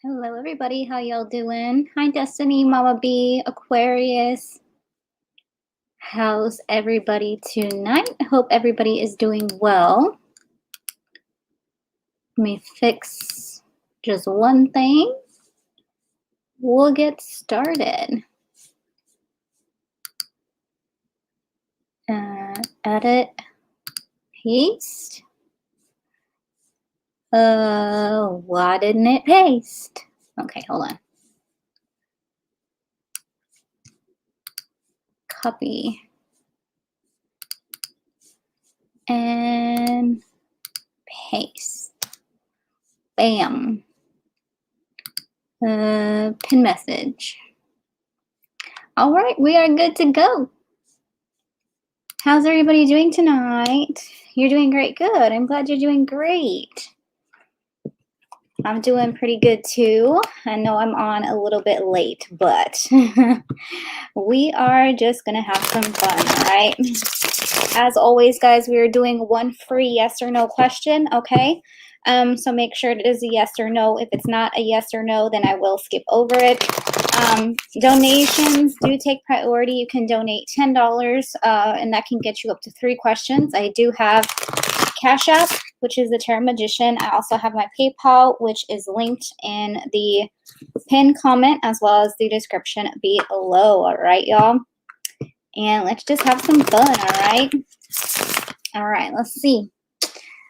Hello, everybody. How y'all doing? Hi, Destiny, Mama B, Aquarius. How's everybody tonight? I hope everybody is doing well. Let me fix just one thing. We'll get started. Edit, paste. Why didn't it paste? Okay, hold on. Copy. And paste. Bam. Pin message. All right, we are good to go. How's everybody doing tonight? You're doing great. Good. I'm glad you're doing great. I'm doing pretty good too. I know I'm on a little bit late, but we are just going to have some fun, all right? As always, guys, we are doing one free yes or no question, okay? So make sure it is a yes or no. If it's not a yes or no, then I will skip over it. Donations do take priority. You can donate $10, and that can get you up to 3 questions. I do have Cash App, which is the Tarot Magician. I also have my PayPal, which is linked in the pinned comment as well as the description below. All right, y'all? And let's just have some fun, all right? All right, let's see.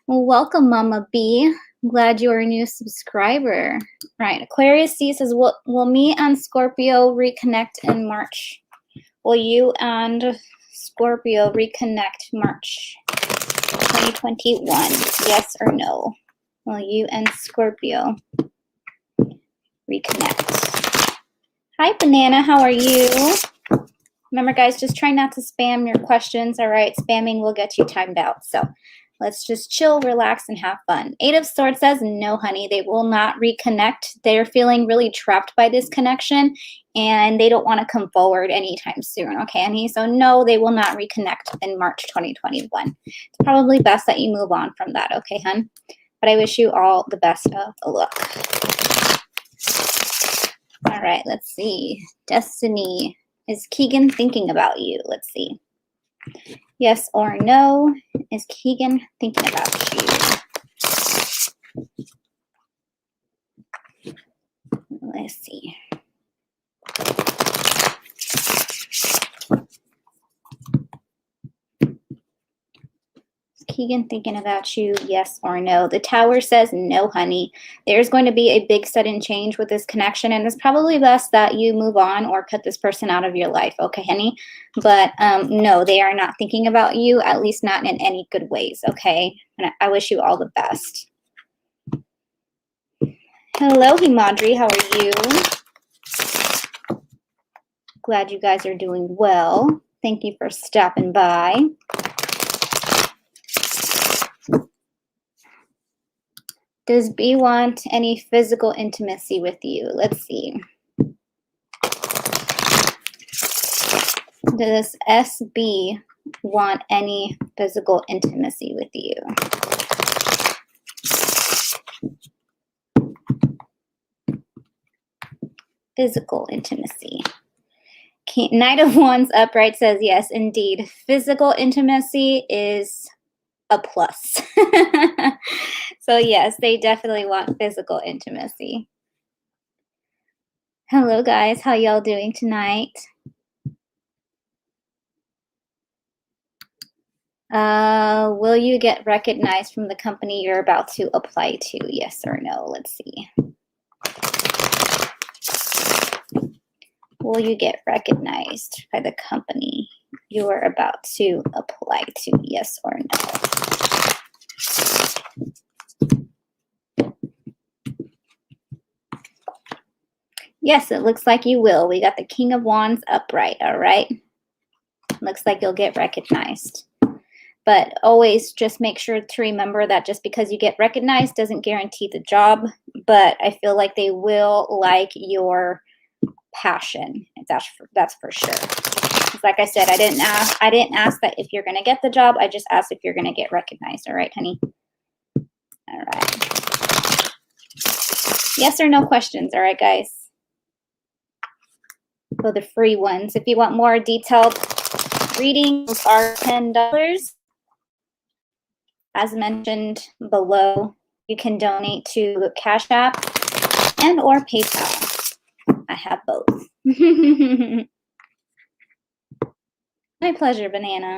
Well, welcome, Mama B. I'm glad you are a new subscriber. Right, Aquarius C says, will me and Scorpio reconnect in March? Will you and Scorpio reconnect March 2021? Yes or no? Will you and Scorpio reconnect? Hi, Banana. How are you? Remember, guys, just try not to spam your questions, all right? Spamming will get you timed out. So let's just chill, relax, and have fun. 8 of Swords says, no, honey, they will not reconnect. They're feeling really trapped by this connection, and they don't want to come forward anytime soon, okay, honey? So no, they will not reconnect in March 2021. It's probably best that you move on from that, okay, hun? But I wish you all the best of luck. All right, let's see. Destiny. Is Keegan thinking about you? Let's see. Yes or no? Is Keegan thinking about you? Let's see. Is Keegan thinking about you? Yes or no? The Tower says no, honey. There's going to be a big sudden change with this connection, and it's probably best that you move on or cut this person out of your life, okay, honey? But no, they are not thinking about you, at least not in any good ways, okay? And I wish you all the best. Hello, Himadri. How are you? Glad you guys are doing well. Thank you for stopping by. Does B want any physical intimacy with you? Let's see. Does SB want any physical intimacy with you? Physical intimacy. Knight of Wands upright says yes, indeed. Physical intimacy is a plus. So yes, they definitely want physical intimacy. Hello, guys. How y'all doing tonight? Will you get recognized from the company you're about to apply to? Yes or no? Let's see. Will you get recognized by the company you're about to apply to? Yes or no? Yes, it looks like you will. We got the King of Wands upright, all right? Looks like you'll get recognized. But always just make sure to remember that just because you get recognized doesn't guarantee the job. But I feel like they will like your passion. That's for sure. Like I said, I didn't ask that if you're going to get the job. I just asked if you're going to get recognized. All right, honey? All right. Yes or no questions, all right, guys? For the free ones. If you want more detailed readings, are $10. As mentioned below, you can donate to Cash App and or PayPal. I have both. My pleasure, Banana.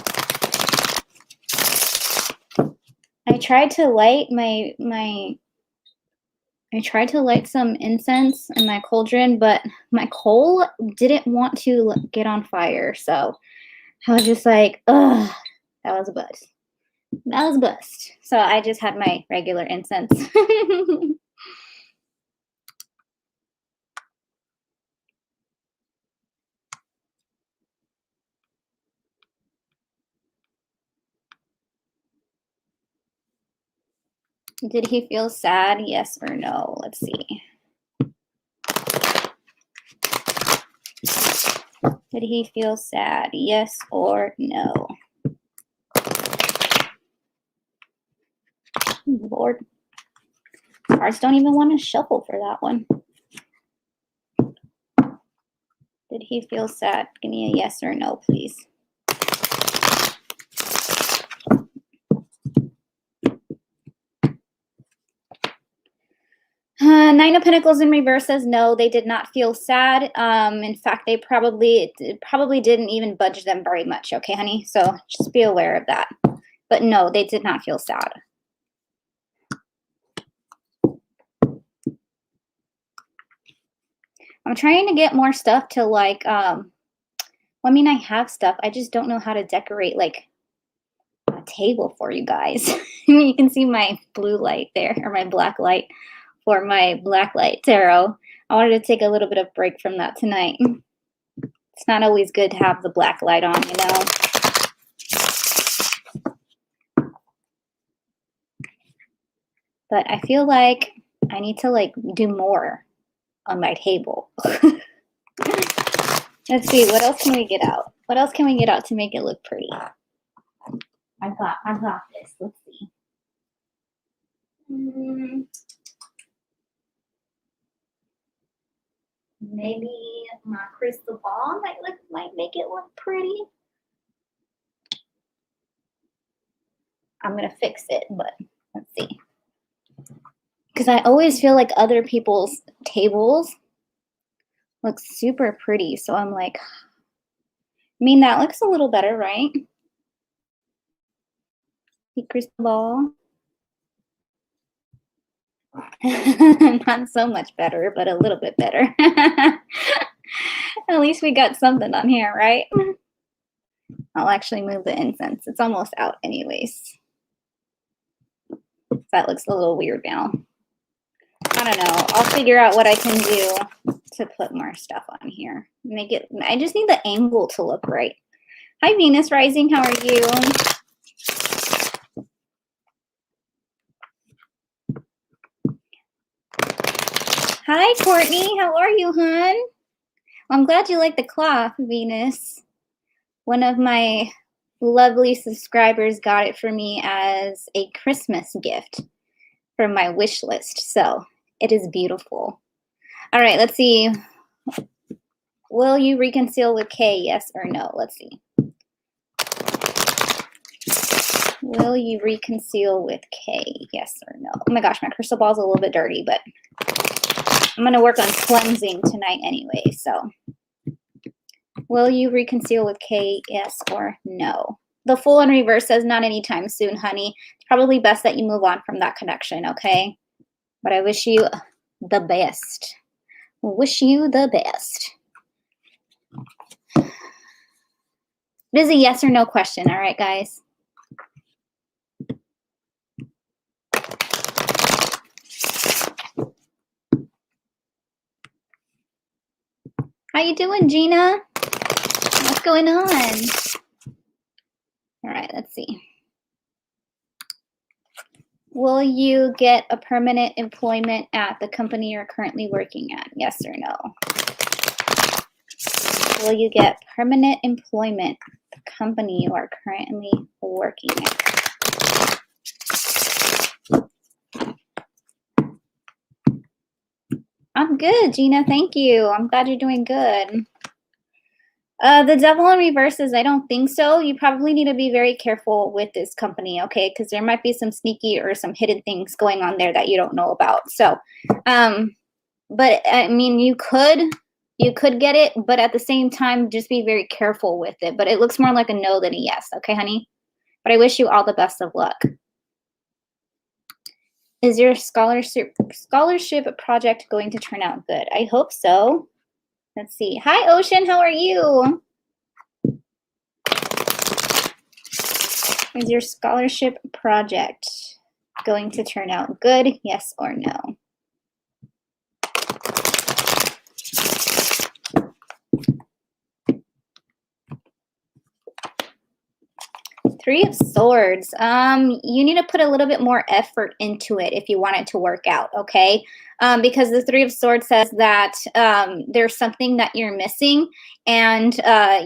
I tried to light I tried to light some incense in my cauldron, but my coal didn't want to get on fire. So I was just like, ugh, that was a bust. That was a bust. So I just had my regular incense. Did he feel sad? Yes or no? Let's see. Did he feel sad? Yes or no? Lord. Cards don't even want to shuffle for that one. Did he feel sad? Give me a yes or no, please. Nine of Pentacles in reverse says no, they did not feel sad. In fact, it probably didn't even budge them very much. Okay, honey? So just be aware of that. But no, they did not feel sad. I'm trying to get more stuff to like, well, I mean, I have stuff. I just don't know how to decorate like a table for you guys. You can see my blue light there, or my black light for my black light tarot. I wanted to take a little bit of break from that tonight. It's not always good to have the black light on, you know. But I feel like I need to like do more on my table. Let's see, what else can we get out? What else can we get out to make it look pretty? I got this. Let's see. Maybe my crystal ball might make it look pretty. I'm gonna fix it, but let's see. Because I always feel like other people's tables look super pretty, so I'm like, I mean, that looks a little better, right? The crystal ball. Not so much better, but a little bit better. At least we got something on here, right? I'll actually move the incense. It's almost out anyways. That looks a little weird now. I don't know. I'll figure out what I can do to put more stuff on here. Make it, I just need the angle to look right. Hi, Venus Rising. How are you? Hi, Courtney. How are you, hon? I'm glad you like the cloth, Venus. One of my lovely subscribers got it for me as a Christmas gift from my wish list. So it is beautiful. All right, let's see. Will you reconcile with K? Yes or no? Let's see. Will you reconcile with K? Yes or no? Oh my gosh, my crystal ball is a little bit dirty, but I'm going to work on cleansing tonight anyway. So will you reconcile with K? Yes or no? The Fool in reverse says not anytime soon, honey. It's probably best that you move on from that connection, okay? But I wish you the best. Wish you the best. It is a yes or no question, all right, guys? How you doing, Gina? What's going on? All right, let's see. Will you get a permanent employment at the company you're currently working at? Yes or no? Will you get permanent employment at the company you are currently working at? I'm good, Gina. Thank you. I'm glad you're doing good. The devil in reverses, I don't think so. You probably need to be very careful with this company, okay? Because there might be some sneaky or some hidden things going on there that you don't know about. So, but I mean, you could get it, but at the same time, just be very careful with it. But it looks more like a no than a yes, okay, honey? But I wish you all the best of luck. Is your scholarship project going to turn out good? I hope so. Let's see. Hi, Ocean. How are you? Is your scholarship project going to turn out good? Yes or no? Three of Swords. You need to put a little bit more effort into it if you want it to work out, okay? Because the Three of Swords says that there's something that you're missing, and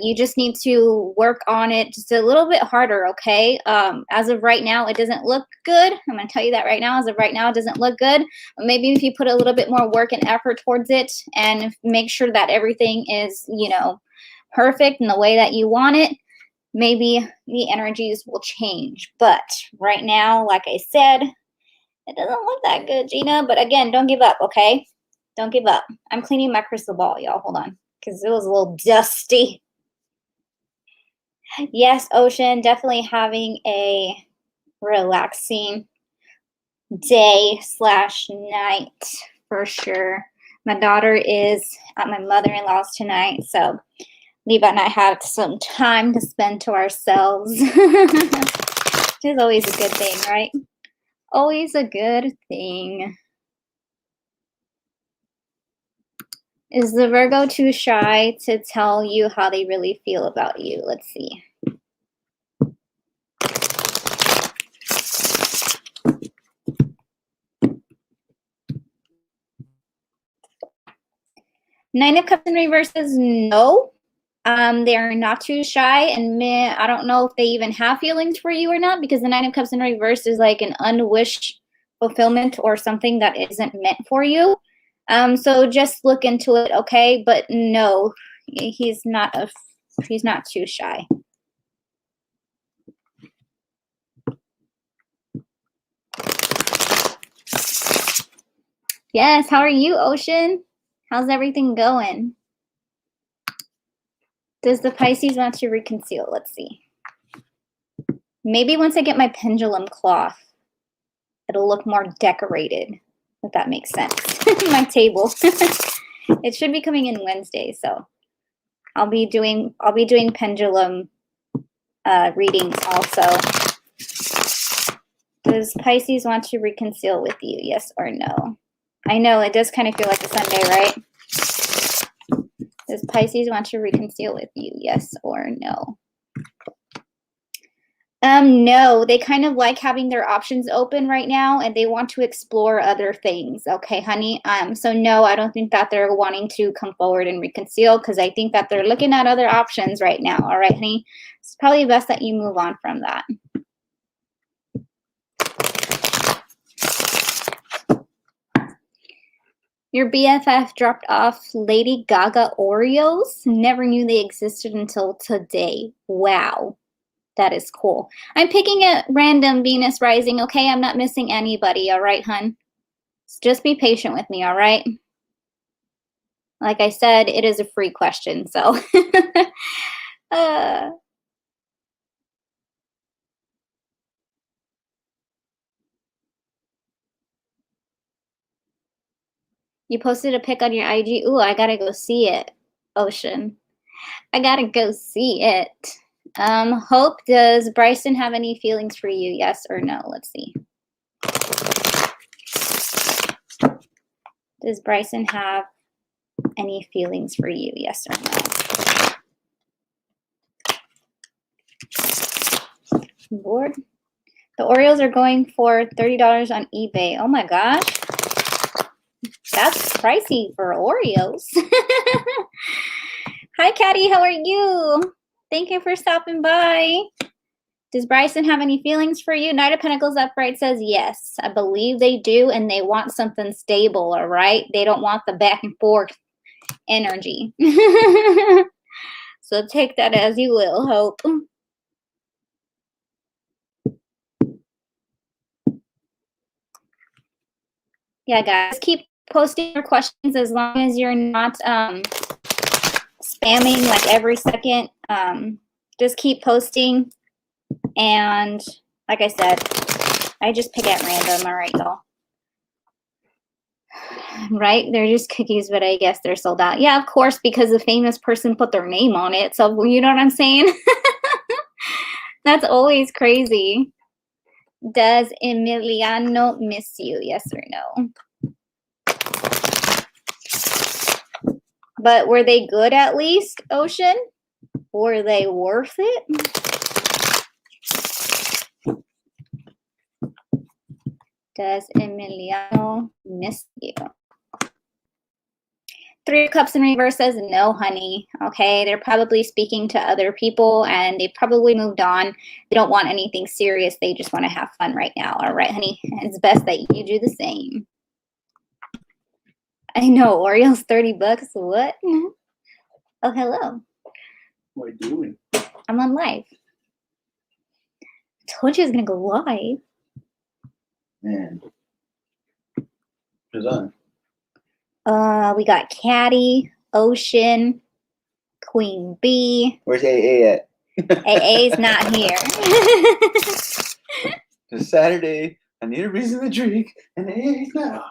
you just need to work on it just a little bit harder, okay? As of right now, it doesn't look good. I'm going to tell you that right now. As of right now, it doesn't look good. But maybe if you put a little bit more work and effort towards it and make sure that everything is, you know, perfect in the way that you want it, maybe the energies will change. But right now, like I said, it doesn't look that good, Gina. But again, don't give up, okay? Don't give up. I'm cleaning my crystal ball, y'all. Hold on, because it was a little dusty. Yes, Ocean, definitely having a relaxing day / night for sure. My daughter is at my mother-in-law's tonight, so Levi and I have some time to spend to ourselves. Which is always a good thing, right? Always a good thing. Is the Virgo too shy to tell you how they really feel about you? Let's see. Nine of Cups in reverse is no. They are not too shy, and I don't know if they even have feelings for you or not, because the Nine of Cups in reverse is like an unwished fulfillment or something that isn't meant for you. So just look into it, okay? But no, he's not too shy. Yes, how are you, Ocean? How's everything going? Does the Pisces want to reconcile? Let's see. Maybe once I get my pendulum cloth, it'll look more decorated, if that makes sense. My table. It should be coming in Wednesday, so I'll be doing pendulum readings also. Does Pisces want to reconcile with you? Yes or no? I know it does kind of feel like a Sunday, right? Does Pisces want to reconcile with you? Yes or no? No, they kind of like having their options open right now, and they want to explore other things. Okay, honey. So no, I don't think that they're wanting to come forward and reconcile, because I think that they're looking at other options right now. All right, honey. It's probably best that you move on from that. Your BFF dropped off Lady Gaga Oreos. Never knew they existed until today. Wow. That is cool. I'm picking a random Venus rising, okay? I'm not missing anybody, all right, hun? Just be patient with me, all right? Like I said, it is a free question, so. You posted a pic on your IG. Ooh, I gotta go see it, Ocean. I gotta go see it. Hope, does Bryson have any feelings for you? Yes or no? Let's see. Does Bryson have any feelings for you? Yes or no? Lord. The Oreos are going for $30 on eBay. Oh my gosh. That's pricey for Oreos. Hi, Caddy. How are you? Thank you for stopping by. Does Bryson have any feelings for you? Knight of Pentacles upright says yes. I believe they do, and they want something stable, all right? They don't want the back and forth energy. So take that as you will, Hope. Yeah, guys, keep posting your questions as long as you're not spamming like every second. Just keep posting. And like I said, I just pick at random. All right, y'all. Right? They're just cookies, but I guess they're sold out. Yeah, of course, because a famous person put their name on it. So you know what I'm saying? That's always crazy. Does Emiliano miss you? Yes or no? But were they good at least, Ocean? Were they worth it? Does Emiliano miss you? Three of Cups in reverse says no, honey. Okay, they're probably speaking to other people and they probably moved on. They don't want anything serious. They just want to have fun right now. All right, honey. It's best that you do the same. I know, Oreo's 30 bucks. What? Oh, hello. What are you doing? I'm on live. I told you I was going to go live. Man. Who's on? We got Caddy, Ocean, Queen Bee. Where's AA at? AA's not here. It's Saturday. I need a reason to drink, and AA's not.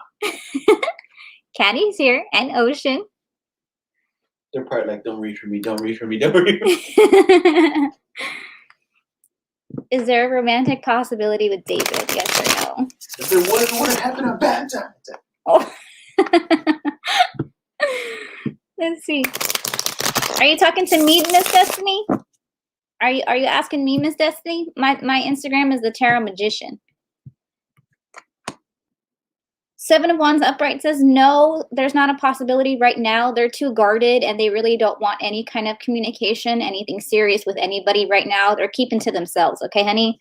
Caddy's here, and Ocean. They're probably like, don't reach for me, don't reach for me, don't reach for me. Is there a romantic possibility with David? Yes or no? If there was, it would have happened on Valentine's. Oh. Let's see. Are you talking to me, Miss Destiny? Are you asking me, Miss Destiny? My Instagram is the Tarot Magician. Seven of Wands upright says no, there's not a possibility right now. They're too guarded and they really don't want any kind of communication, anything serious with anybody right now. They're keeping to themselves. Okay, honey?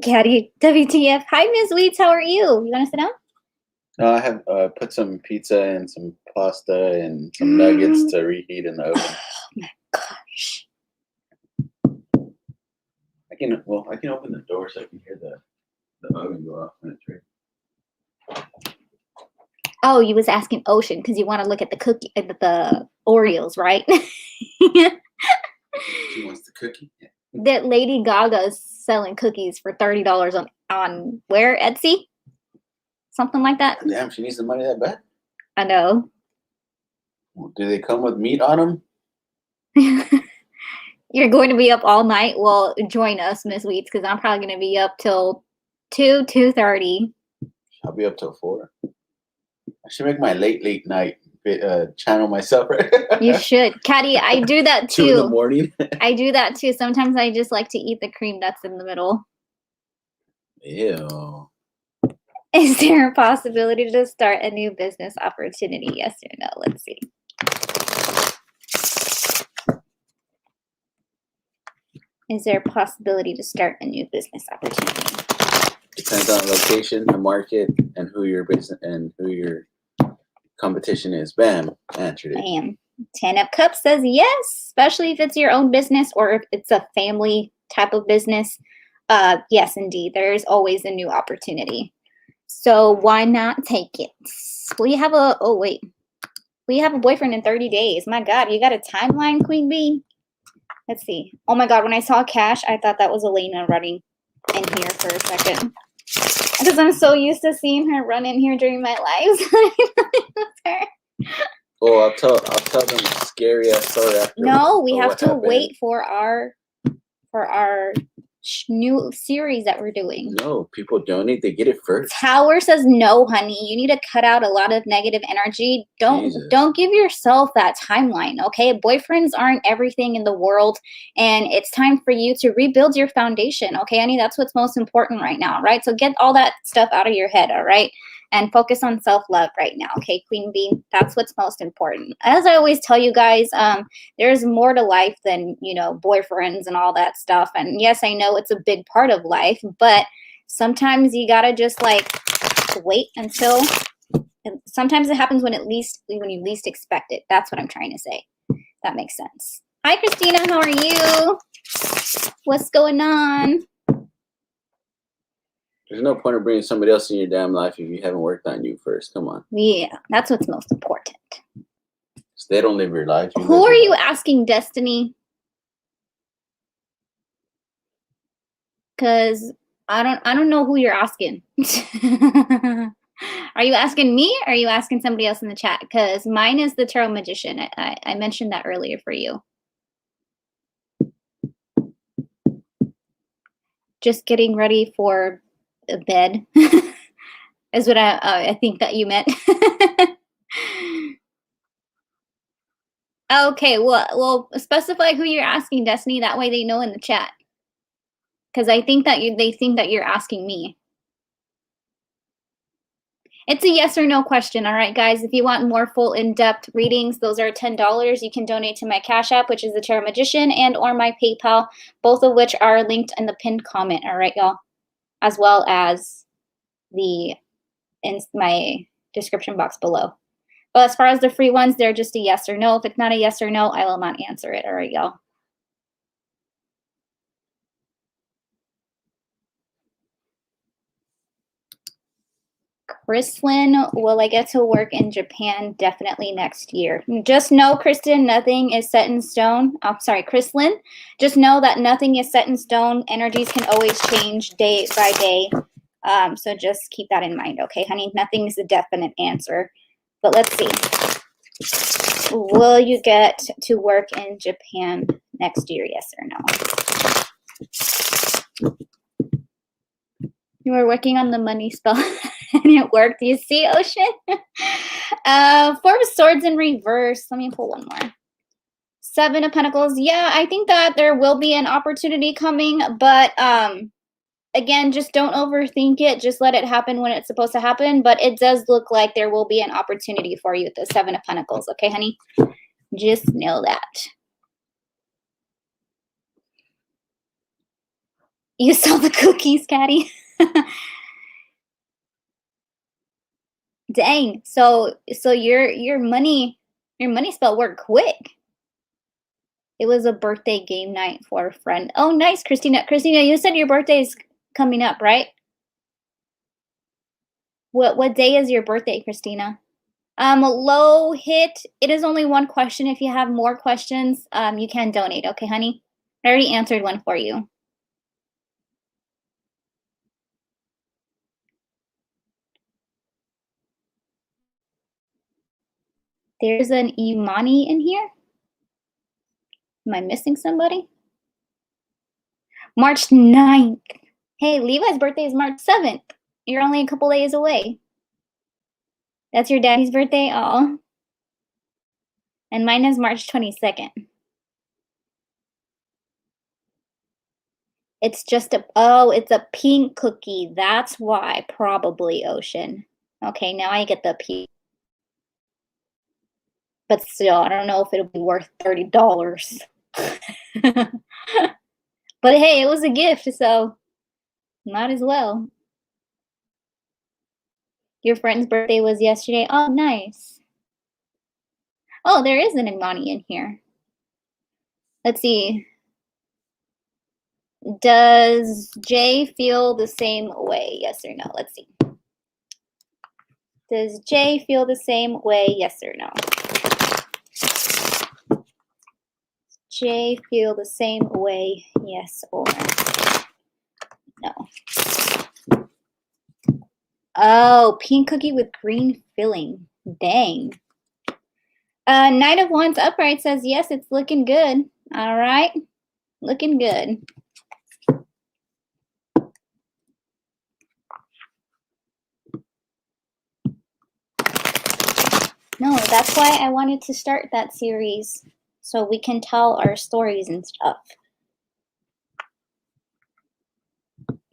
Caddy, WTF. Hi, Ms. Weeds. How are you? You want to sit down? No, I have put some pizza and some pasta and some nuggets to reheat in the oven. Oh my gosh. I can open the door so I can hear the oven go off when it's ready. Oh, you was asking Ocean because you want to look at the cookie, the Oreos, right? She wants the cookie. Yeah. That Lady Gaga is selling cookies for $30 on where? Etsy? Something like that. Damn, she needs the money that bad. I know. Do they come with meat on them? You're going to be up all night? Well, join us, Miss Weeds, because I'm probably going to be up till 2:30. I'll be up till 4. I should make my late night channel myself. Right? You should. Caddy, I do that too. 2 in the morning. I do that too. Sometimes I just like to eat the cream nuts in the middle. Ew. Is there a possibility to start a new business opportunity? Yes or no? Let's see. Is there a possibility to start a new business opportunity? Depends on the location, the market, and who your business and who your competition is. Bam, answered it. Bam. 10 of Cups says yes, especially if it's your own business or if it's a family type of business. Yes, indeed. There's always a new opportunity. So why not take it? Will you have a, oh wait, will you have a boyfriend in 30 days? My God, you got a timeline, Queen Bee? Let's see. Oh my God, when I saw Cash, I thought that was Elena running in here for a second. Because I'm so used to seeing her run in here during my lives. Oh, I'll tell them a scary ass story after. No, we have to happened. wait for our new series that we're doing. No, people donate, they get it first. Tower says no, honey. You need to cut out a lot of negative energy. Don't give yourself that timeline, okay? Boyfriends aren't everything in the world, and it's time for you to rebuild your foundation, okay, honey? That's what's most important right now, right? So get all that stuff out of your head, all right? and focus on self-love right now, okay, Queen Bee? That's what's most important. As I always tell you guys, there's more to life than, you know, boyfriends and all that stuff. And yes, I know it's a big part of life, but sometimes you gotta just like wait until, sometimes it happens when you least expect it. That's what I'm trying to say. That makes sense. Hi, Christina. How are you? What's going on? There's no point of bringing somebody else in your damn life if you haven't worked on you first. Come on. Yeah, that's what's most important. So they don't live your life. Who are you asking, Destiny? Because I don't know who you're asking. Are you asking me or are you asking somebody else in the chat? Because mine is the Tarot Magician. I mentioned that earlier for you. Just getting ready for bed is what I think that you meant. Okay, well, specify who you're asking, Destiny. That way they know in the chat. Because I think that they think that you're asking me. It's a yes or no question, all right, guys? If you want more full in-depth readings, those are $10. You can donate to my Cash App, which is the Tarot Magician, and or my PayPal, both of which are linked in the pinned comment, all right, y'all? As well as in my description box below. But as far as the free ones, they're just a yes or no. If it's not a yes or no, I will not answer it, all right, y'all? Kristlyn, will I get to work in Japan? Definitely next year. Just know, Kristen, nothing is set in stone. I'm sorry, Kristlyn. Just know that nothing is set in stone. Energies can always change day by day. So just keep that in mind, okay, honey? Nothing is a definite answer. But let's see. Will you get to work in Japan next year? Yes or no? You were working on the money spell and it worked. You see, Ocean? Four of Swords in reverse. Let me pull one more. Seven of Pentacles. Yeah, I think that there will be an opportunity coming, but again, just don't overthink it. Just let it happen when it's supposed to happen. But it does look like there will be an opportunity for you with the Seven of Pentacles. Okay, honey? Just know that. You saw the cookies, Caddy. Dang. So your money spell worked quick. It was a birthday game night for a friend. Oh, nice, Christina. Christina, you said your birthday is coming up, right? What day is your birthday, Christina? Low hit. It is only one question. If you have more questions, you can donate. Okay, honey? I already answered one for you. There's an Imani in here. Am I missing somebody? March 9th. Hey, Levi's birthday is March 7th. You're only a couple days away. That's your daddy's birthday? Oh. And mine is March 22nd. It's just it's a pink cookie. That's why, probably, Ocean. Okay, now I get the pink. But still, I don't know if it'll be worth $30. But hey, it was a gift, so might as well. Your friend's birthday was yesterday. Oh, nice. Oh, there is an Imani in here. Let's see. Does Jay feel the same way? Yes or no? Let's see. Does Jay feel the same way? Yes or no? Jay feel the same way? Yes or no? Oh, pink cookie with green filling. Dang. Knight of Wands upright says yes, it's looking good. All right. Looking good. No, that's why I wanted to start that series, so we can tell our stories and stuff.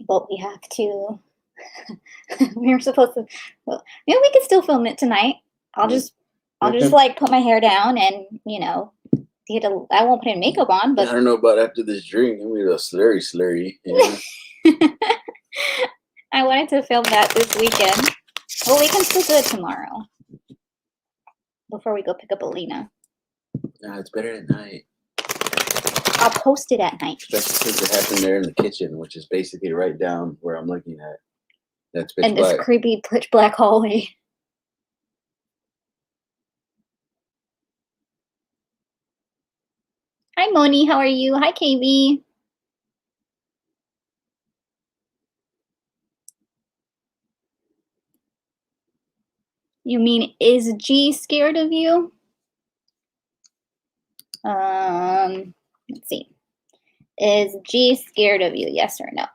But we have to We were supposed to. Well, maybe we could still film it tonight. I'll Yeah. just like put my hair down and I won't put any makeup on, I but don't know about after this drink. I'm gonna go slurry. You know? I wanted to film that this weekend. Well, we can still do it tomorrow before we go pick up Alina. Nah, it's better at night. I'll post it at night. Especially since it happened there in the kitchen, which is basically right down where I'm looking at. That's pitch And this black. creepy pitch black hallway. Hi, Moni. How are you? Hi, KB. You mean, is G scared of you? Let's see. Is G scared of you? Yes or no?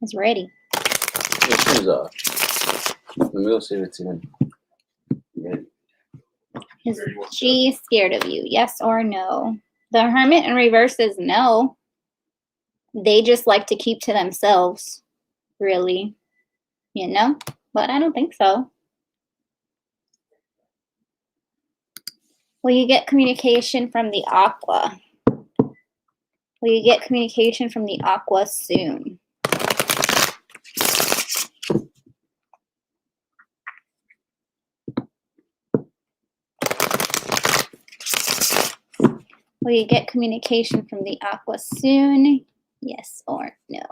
It's ready. It turns off. Let me go see if it's even ready. Is G scared of you? Yes or no? The Hermit in reverse is no. They just like to keep to themselves, really. You know? But I don't think so. Will you get communication from the Aqua? Will you get communication from the Aqua soon? Will you get communication from the Aqua soon? Yes or no?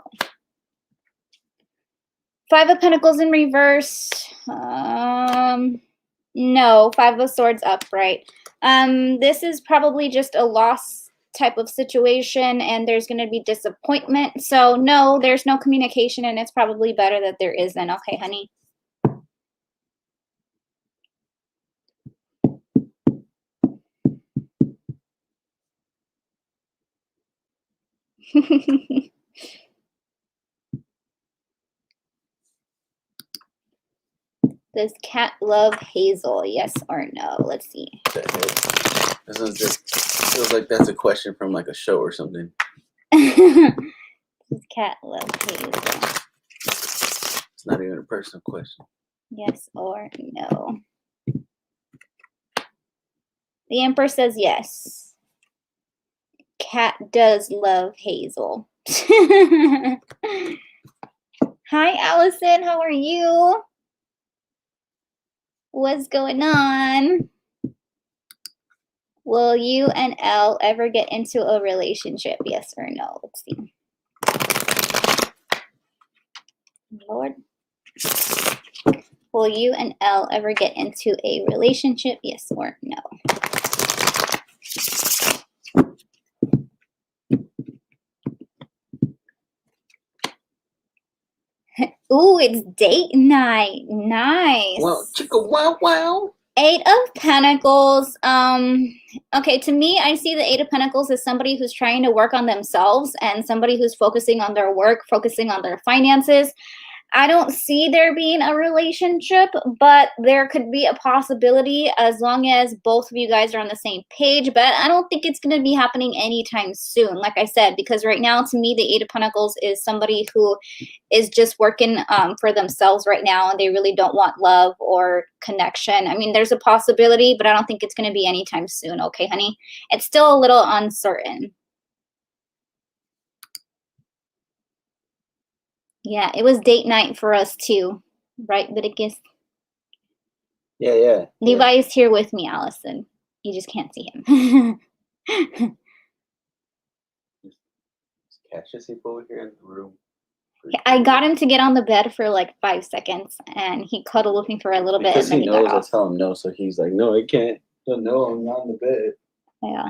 Five of Pentacles in reverse. No. Five of Swords upright. This is probably just a loss type of situation, and there's going to be disappointment. So no, there's no communication, and it's probably better that there isn't. Okay, honey. Does Cat love Hazel? Yes or no? Let's see. This is just feels like that's a question from like a show or something. Does Cat love Hazel? It's not even a personal question. Yes or no? The Emperor says yes. Cat does love Hazel. Hi, Allison. How are you? What's going on? Will you and Elle ever get into a relationship? Yes or no? Let's see. Lord. Will you and Elle ever get into a relationship? Yes or no? Ooh, it's date night. Nice. Well, chicka wow wow. Eight of Pentacles. Okay, to me, I see the Eight of Pentacles as somebody who's trying to work on themselves and somebody who's focusing on their work, focusing on their finances. I don't see there being a relationship, but there could be a possibility as long as both of you guys are on the same page. But I don't think it's going to be happening anytime soon, like I said, because right now, to me, the Eight of Pentacles is somebody who is just working for themselves right now, and they really don't want love or connection. I mean, there's a possibility, but I don't think it's going to be anytime soon. Okay, honey? It's still a little uncertain. Yeah, it was date night for us too, right, Leviticus? Yeah. Levi is here with me, Allison. You just can't see him. Catch this over here in the room. I got him to get on the bed for like 5 seconds, and he cuddled with me for a little bit. Because and then he knows got I off. tell him no, so he's like, no, I can't. No, I'm not on the bed. Yeah.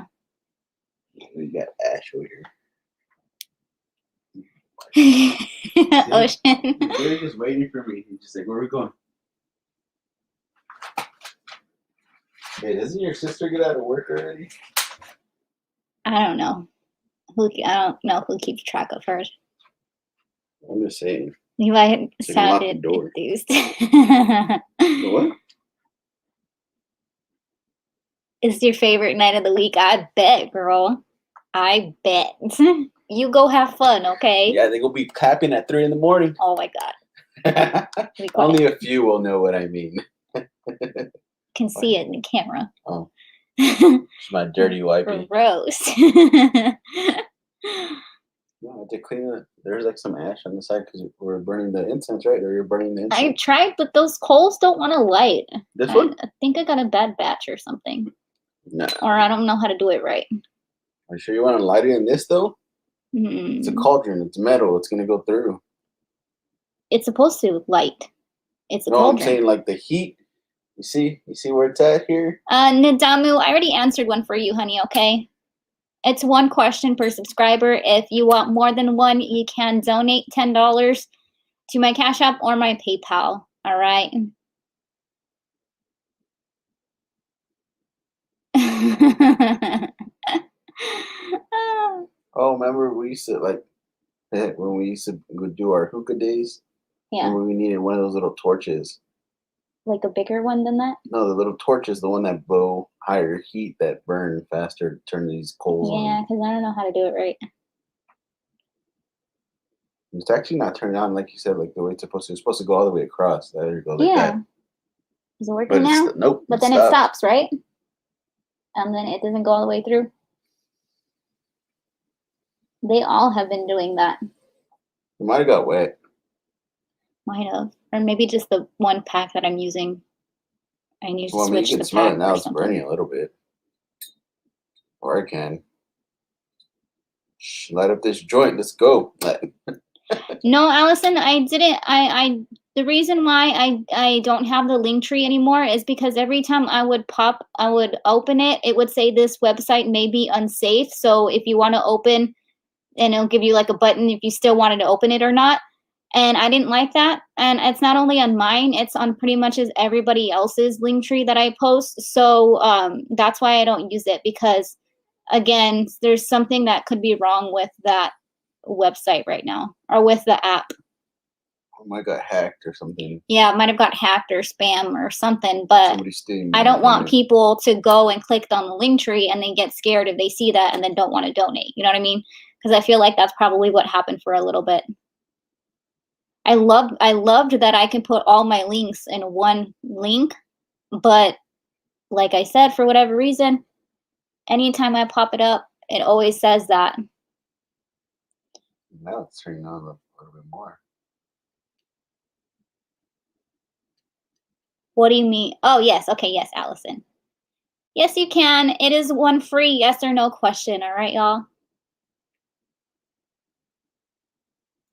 We got Ash over here. Ocean. They're just waiting for me. He's just like, where are we going? Hey, doesn't your sister get out of work already? I don't know. I don't know who keeps track of hers. I'm just saying. Levi So sounded door. enthused. What? It's your favorite night of the week. I bet, girl. I bet. You go have fun, okay? Yeah, they go be clapping at 3 in the morning. Oh my God. Be quiet. Only a few will know what I mean. Can see it in the camera. Oh, it's my dirty wipey. Gross. No, I have to clean it. There's like some ash on the side because we're burning the incense, right? Or you're burning the I incense. tried, but those coals don't want to light. This one? I think I got a bad batch or something. No. Or I don't know how to do it right. Are you sure you want to light it in this though? It's a cauldron. It's metal. It's gonna go through. It's supposed to light. It's a No, cauldron. I'm saying like the heat. You see where it's at here? Nadamu, I already answered one for you, honey, okay? It's one question per subscriber. If you want more than one, you can donate $10 to my Cash App or my PayPal, all right? Oh, remember we used to like when we used to do our hookah days? Yeah. When we needed one of those little torches. Like a bigger one than that? No, the little torch is the one that blow higher heat that burn faster to turn these coals on. Yeah, because I don't know how to do it right. It's actually not turned on like you said, like the way it's supposed to. It's supposed to go all the way across. There you go, like that. Is it working But now? Nope. But then it stops, right? And then it doesn't go all the way through. They all have been doing that. It might have got wet. Might have. Or maybe just the one pack that I'm using. I need to Well, I mean, switch you can the smell pack it now. or It's something. burning a little bit. Or I can. Shh, light up this joint. Let's go. No, Allison, I didn't. The reason why I don't have the link tree anymore is because every time I would open it, it would say this website may be unsafe. So if you want to open, and it'll give you like a button if you still wanted to open it or not. And I didn't like that. And it's not only on mine, it's on pretty much as everybody else's link tree that I post. So that's why I don't use it, because again, there's something that could be wrong with that website right now, or with the app. It might got hacked or something. Yeah, it might have got hacked or spam or something, but I don't want people to go and click on the link tree and then get scared if they see that and then don't want to donate. You know what I mean? Because I feel like that's probably what happened for a little bit. I loved that I can put all my links in one link, but like I said, for whatever reason, anytime I pop it up, it always says that. Now it's turning on a little bit more. What do you mean? Oh, yes. Okay, yes, Allison. Yes, you can. It is one free yes or no question. All right, y'all?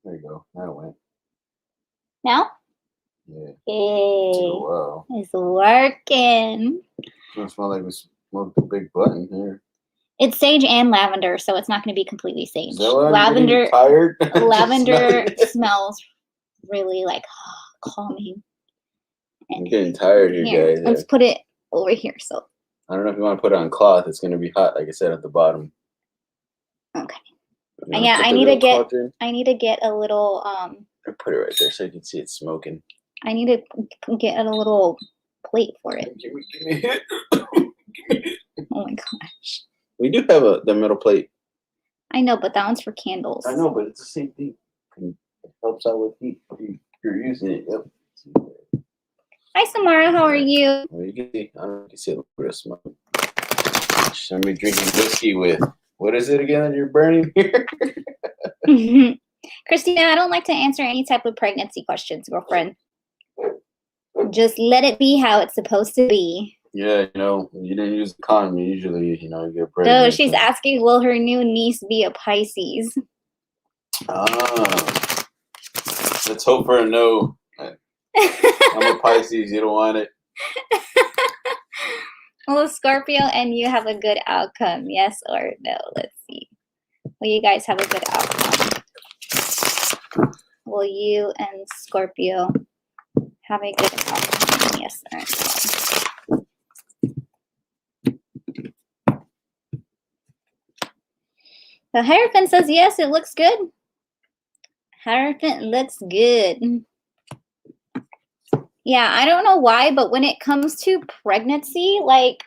There you go. Now it went. Now? Yeah. Hey, Wow. it's working. It smells like we smoked a big button here. It's sage and lavender, so it's not going to be completely sage. Lavender. Tired. Lavender smells really like calming. I'm getting tired here, guys. Let's put it over here. So I don't know if you want to put it on cloth. It's going to be hot, like I said, at the bottom. Okay. Yeah, I need to get a little I'll put it right there so you can see it smoking. I need to get a little plate for it. Give me it. Oh my gosh. We do have the metal plate. I know, but that one's for candles. I know, but it's the same thing. It helps out with heat if you're using it. Yep. Hi, Samara. How are you? Well, you can see. I don't know if you can see a little bit of smoke. Somebody drinking whiskey with, what is it again that you're burning here? Christina, I don't like to answer any type of pregnancy questions, girlfriend. Just let it be how it's supposed to be. Yeah, you didn't use the condom. Usually, you get pregnant. No, she's asking, will her new niece be a Pisces? Let's hope for a no. I'm a Pisces. You don't want it. Well, Scorpio and you have a good outcome. Yes or no? Let's see. Will you guys have a good outcome? Will you and Scorpio have a good outcome? Yes or no? The Hierophant says yes, it looks good. Hierophant looks good. Yeah, I don't know why, but when it comes to pregnancy, like,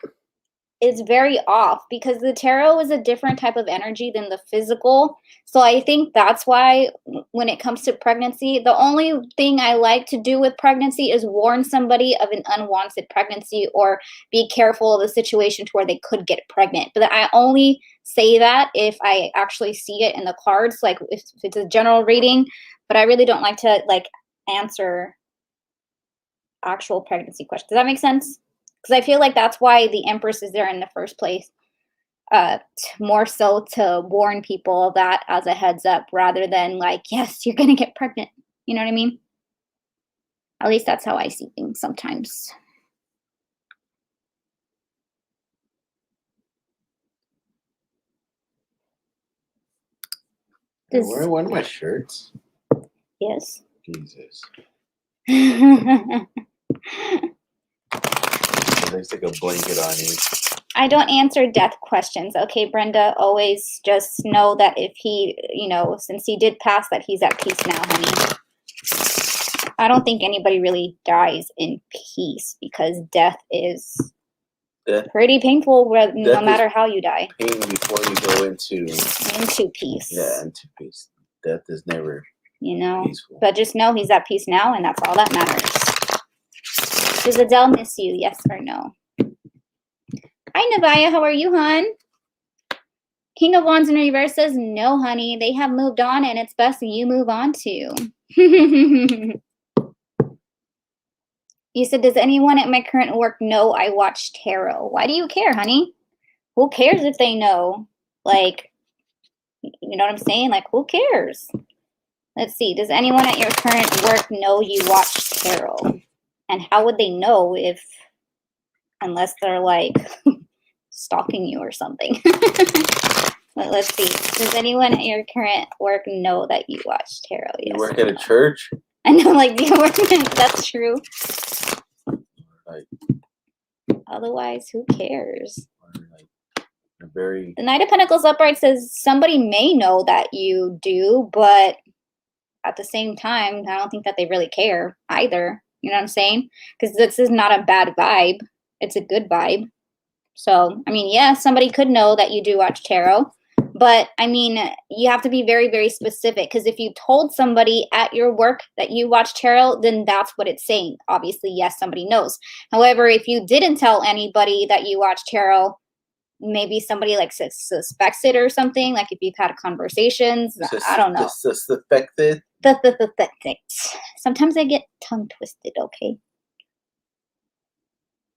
is very off because the tarot is a different type of energy than the physical. So I think that's why when it comes to pregnancy, the only thing I like to do with pregnancy is warn somebody of an unwanted pregnancy or be careful of the situation to where they could get pregnant. But I only say that if I actually see it in the cards, like if it's a general reading, but I really don't like to like answer actual pregnancy questions. Does that make sense? Because I feel like that's why the Empress is there in the first place. More so to warn people of that as a heads up rather than like, yes, you're going to get pregnant. You know what I mean? At least that's how I see things sometimes. I'm wearing one of my shirts. Yes. Jesus. There's like a blanket on you. I don't answer death questions. Okay, Brenda, always just know that if he, you know, since he did pass, that he's at peace now, honey. I don't think anybody really dies in peace because death is pretty painful no matter how you die. Pain before you go into peace. Yeah, into peace. Death is never peaceful. But just know he's at peace now, and that's all that matters. Does Adele miss you? Yes or no? Hi, Navaya. How are you, hon? King of Wands in reverse says, no, honey. They have moved on, and it's best you move on too. You said, does anyone at my current work know I watch tarot? Why do you care, honey? Who cares if they know? Like, you know what I'm saying? Like, who cares? Let's see. Does anyone at your current work know you watch tarot? And how would they know unless they're like stalking you or something? But let's see. Does anyone at your current work know that you watch tarot? Yes. You work at a church? I know, like, do you work? That's true. Like, otherwise, who cares? The Knight of Pentacles upright says somebody may know that you do, but at the same time, I don't think that they really care either. You know what I'm saying? Because this is not a bad vibe. It's a good vibe. So, I mean, yeah, somebody could know that you do watch tarot. But, I mean, you have to be very, very specific. Because if you told somebody at your work that you watch tarot, then that's what it's saying. Obviously, yes, somebody knows. However, if you didn't tell anybody that you watch tarot, maybe somebody like suspects it or something. Like if you've had conversations, I don't know. Suspected? Sometimes I get tongue twisted, okay?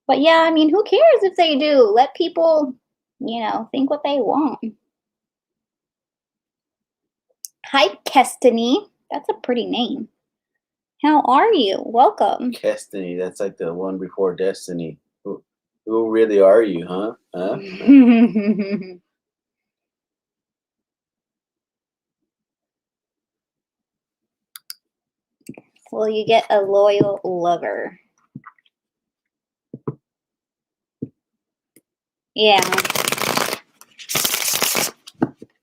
But yeah, I mean, who cares if they do? Let people, think what they want. Hi, Kestiny. That's a pretty name. How are you? Welcome. Kestiny, that's like the one before Destiny. Who really are you, huh? Will you get a loyal lover? Yeah.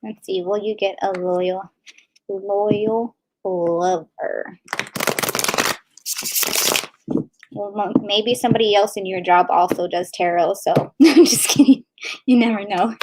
Let's see. Will you get a loyal lover? Well, maybe somebody else in your job also does tarot, so I'm just kidding. You never know.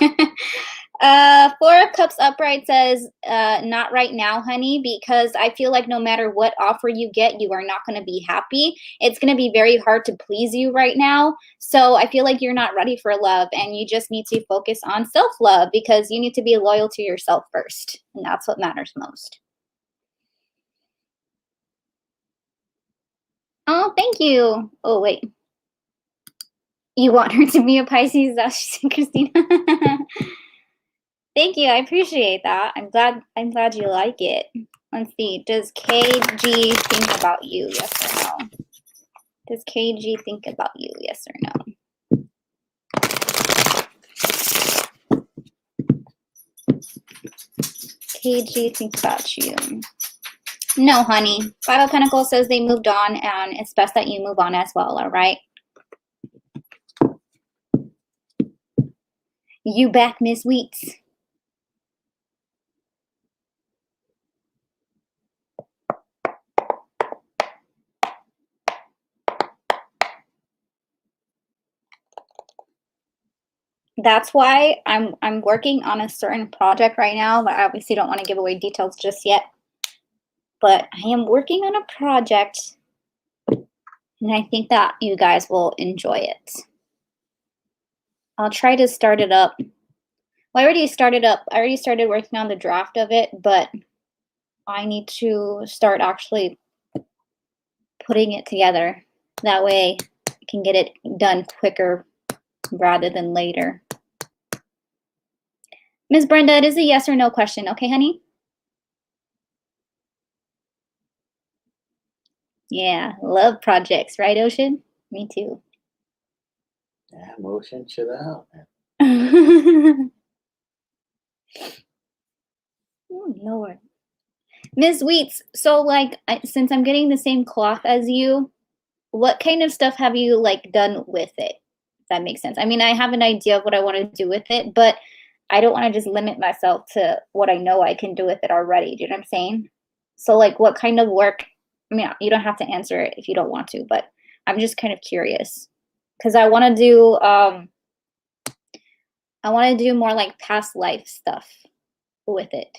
Four of Cups upright says, not right now, honey, because I feel like no matter what offer you get, you are not going to be happy. It's going to be very hard to please you right now. So I feel like you're not ready for love, and you just need to focus on self-love because you need to be loyal to yourself first, and that's what matters most. Oh, thank you. Oh, wait. You want her to be a Pisces? That's she said, Christina. Thank you. I appreciate that. I'm glad you like it. Let's see. Does KG think about you? Yes or no? Does KG think about you? Yes or no? KG think about you. No, honey. Five of Pentacles says they moved on, and it's best that you move on as well, all right? You back, Miss Wheats. that's why I'm working on a certain project right now, but I obviously don't want to give away details just yet. But I am working on a project, and I think that you guys will enjoy it. I'll try to start it up. Well, I already started up. I already started working on the draft of it, but I need to start actually putting it together. That way I can get it done quicker rather than later. Ms. Brenda, it is a yes or no question. Okay, honey? Yeah, love projects, right, Ocean? Me too. Yeah, motion, chill out, man. Oh, Lord. Ms. Wheats, so like, since I'm getting the same cloth as you, what kind of stuff have you like done with it? If that makes sense. I mean, I have an idea of what I want to do with it, but I don't want to just limit myself to what I know I can do with it already. Do you know what I'm saying? So like, what kind of work? I mean, you don't have to answer it if you don't want to, but I'm just kind of curious because I want to do more like past life stuff with it.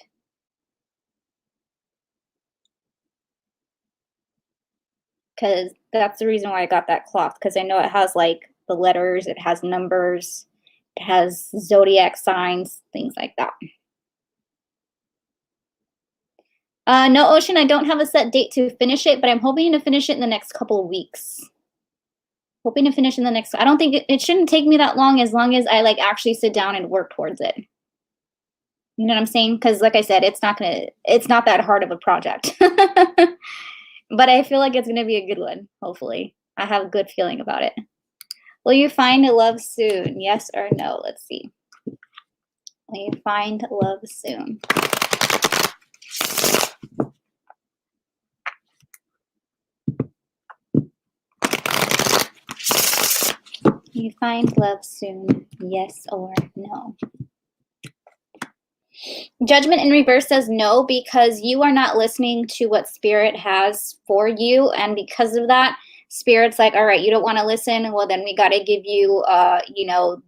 Because that's the reason why I got that cloth, because I know it has like the letters, it has numbers, it has zodiac signs, things like that. No, Ocean, I don't have a set date to finish it, but I'm hoping to finish it in the next couple of weeks. Hoping to finish in the next, I don't think it shouldn't take me that long as I like actually sit down and work towards it. You know what I'm saying? Because like I said, it's not that hard of a project. But I feel like it's going to be a good one, hopefully. I have a good feeling about it. Will you find love soon? Yes or no? Let's see. Will you find love soon? Will you find love soon? Yes or no? Judgment in reverse says no, because you are not listening to what Spirit has for you. And because of that, Spirit's like, all right, you don't want to listen. Well, then we got to give you,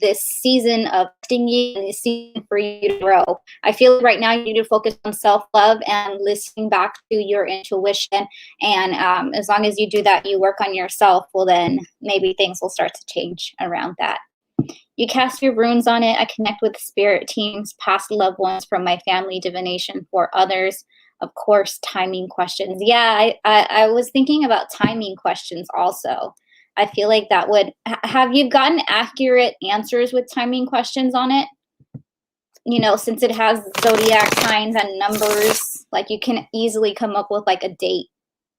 this season of testing you and this season for you to grow. I feel right now you need to focus on self-love and listening back to your intuition. And as long as you do that, you work on yourself, well, then maybe things will start to change around that. You cast your runes on it. I connect with spirit teams, past loved ones from my family, divination for others. Of course, timing questions. Yeah, I was thinking about timing questions also. I feel like that would, have you gotten accurate answers with timing questions on it? You know, since it has zodiac signs and numbers, like you can easily come up with like a date.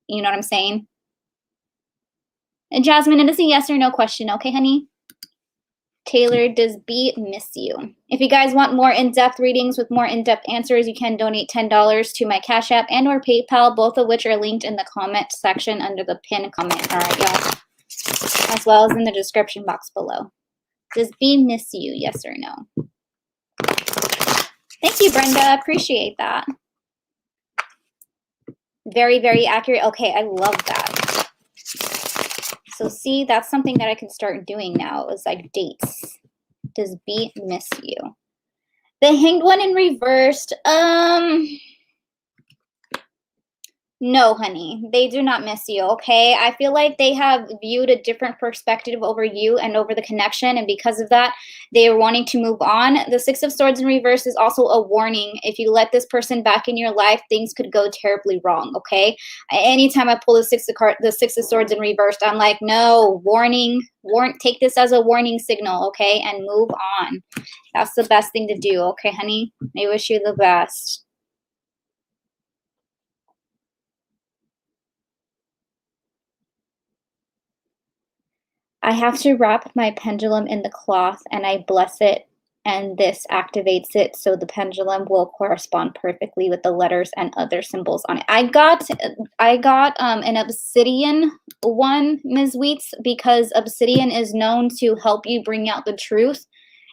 You know what I'm saying? And Jasmine, it is a yes or no question. Okay, honey? Taylor, does B miss you? If you guys want more in-depth readings with more in-depth answers, you can donate $10 to my Cash App and or PayPal, both of which are linked in the comment section under the pinned comment. All right, y'all. As well as in the description box below. Does B miss you? Yes or no? Thank you, Brenda. Appreciate that. Very, very accurate. Okay, I love that. So see, that's something that I can start doing now is like dates. Does B miss you? The Hanged One in reversed. No, honey, they do not miss you, okay? I feel like they have viewed a different perspective over you and over the connection, and because of that, they are wanting to move on. The Six of Swords in reverse is also a warning. If you let this person back in your life, things could go terribly wrong, okay? Anytime I pull the Six of Swords in reverse, I'm like, no, warning, take this as a warning signal, okay? And move on. That's the best thing to do, okay, honey? I wish you the best. I have to wrap my pendulum in the cloth and I bless it, and this activates it so the pendulum will correspond perfectly with the letters and other symbols on it. I got an obsidian one, Ms. Wheats, because obsidian is known to help you bring out the truth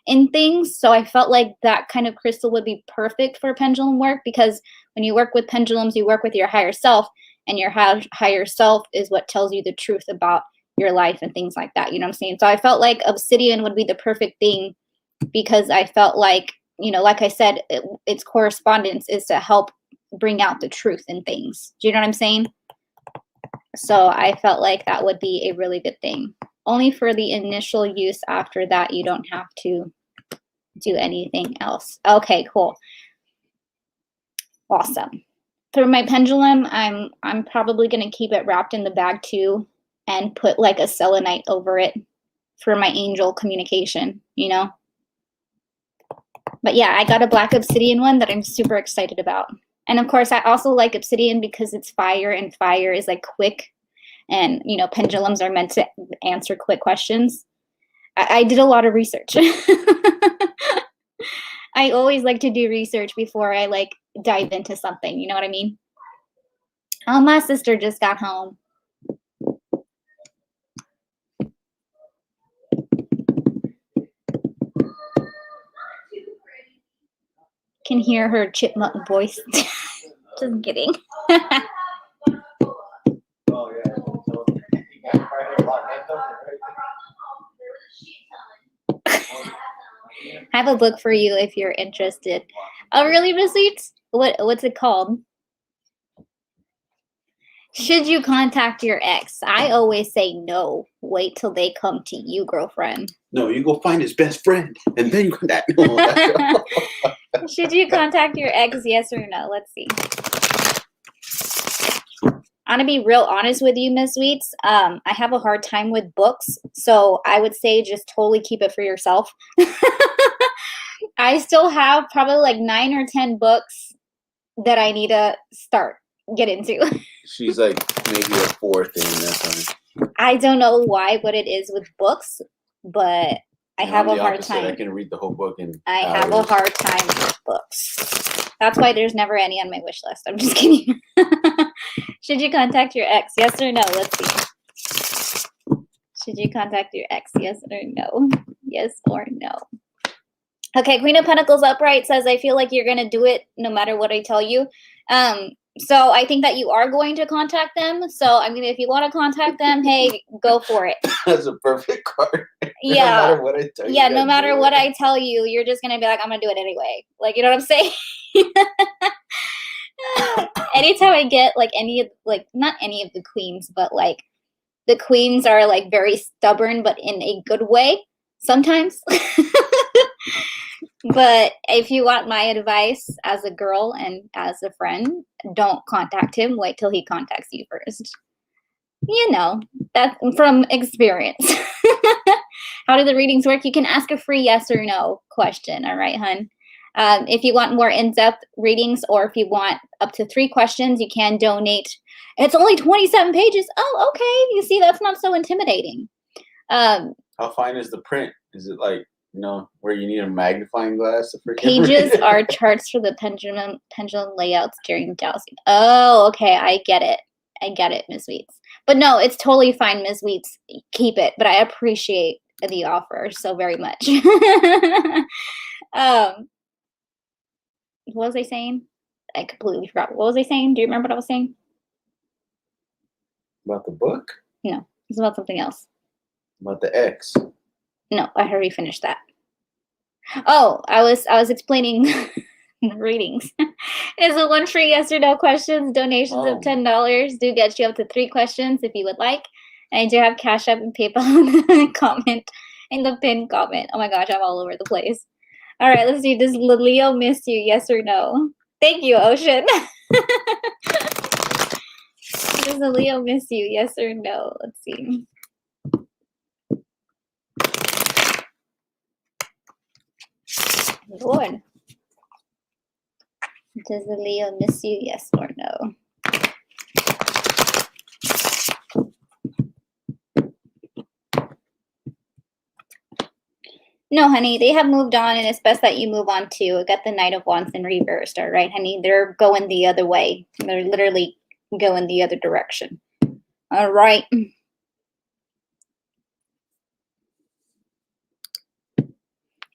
in things. So I felt like that kind of crystal would be perfect for pendulum work, because when you work with pendulums, you work with your higher self, and your higher self is what tells you the truth about your life and things like that. You know what I'm saying? So I felt like obsidian would be the perfect thing because I felt like, you know, like I said, its correspondence is to help bring out the truth in things. Do you know what I'm saying? So I felt like that would be a really good thing. Only for the initial use. After that, you don't have to do anything else. Okay, cool. Awesome. For my pendulum, I'm probably going to keep it wrapped in the bag too and put like a selenite over it for my angel communication, you know? But yeah, I got a black obsidian one that I'm super excited about. And of course, I also like obsidian because it's fire, and fire is like quick. And, you know, pendulums are meant to answer quick questions. I did a lot of research. I always like to do research before I like dive into something. You know what I mean? Oh, my sister just got home. Can hear her chipmunk voice. Just kidding. I have a book for you if you're interested. Oh, really, Miss Leeds? What's it called? Should you contact your ex? I always say no. Wait till they come to you, girlfriend. No, you go find his best friend, and then you contact. No, should you contact your ex? Yes or no? Let's see. I'm gonna be real honest with you, Miss Sweets. I have a hard time with books, so I would say just totally keep it for yourself. I still have probably like 9 or 10 books that I need to get into. She's like maybe a fourth in that time. I don't know what it is with books, but I have a hard time. I can read the whole book in I have a hard time with books. That's why there's never any on my wish list. I'm just kidding. Should you contact your ex? Yes or no? Let's see. Should you contact your ex? Yes or no? Yes or no? Okay, Queen of Pentacles upright says, I feel like you're going to do it no matter what I tell you. So I think that you are going to contact them. So I mean, if you want to contact them, hey, go for it. That's a perfect card. Yeah. No matter what I tell you. Yeah, no matter what I tell you, you're just going to be like, I'm going to do it anyway. Like, you know what I'm saying? Anytime I get like not any of the queens, but like the queens are like very stubborn, but in a good way sometimes. But if you want my advice as a girl and as a friend, don't contact him. Wait till he contacts you first. You know, that's from experience. How do the readings work? You can ask a free yes or no question. All right, hun. If you want more in-depth readings, or if you want up to 3 questions, you can donate. It's only 27 pages. Oh, okay. You see, that's not so intimidating. How fine is the print? Is it like, you know, where you need a magnifying glass to freaking pages read? are charts for the pendulum layouts during dowsing. Oh, okay. I get it. I get it, Ms. Wheats. But no, it's totally fine, Ms. Wheats. Keep it. But I appreciate the offer so very much. What was I saying? I completely forgot. What was I saying? Do you remember what I was saying? About the book? No, it's about something else. About the ex. No, I already finished that. Oh, I was explaining the readings. It's a 1 free yes or no questions. Donations of $10 do get you up to 3 questions if you would like. And I do have Cash App and PayPal in the comment, in the pinned comment. Oh my gosh, I'm all over the place. All right, let's see. Does Leo miss you? Yes or no? Thank you, Ocean. Does the Leo miss you? Yes or no? Let's see. Lord. Does the Leo miss you? Yes or no? No, honey, they have moved on, and it's best that you move on too. I got the Knight of Wands in reversed, all right, honey? They're going the other way. They're literally going the other direction. All right.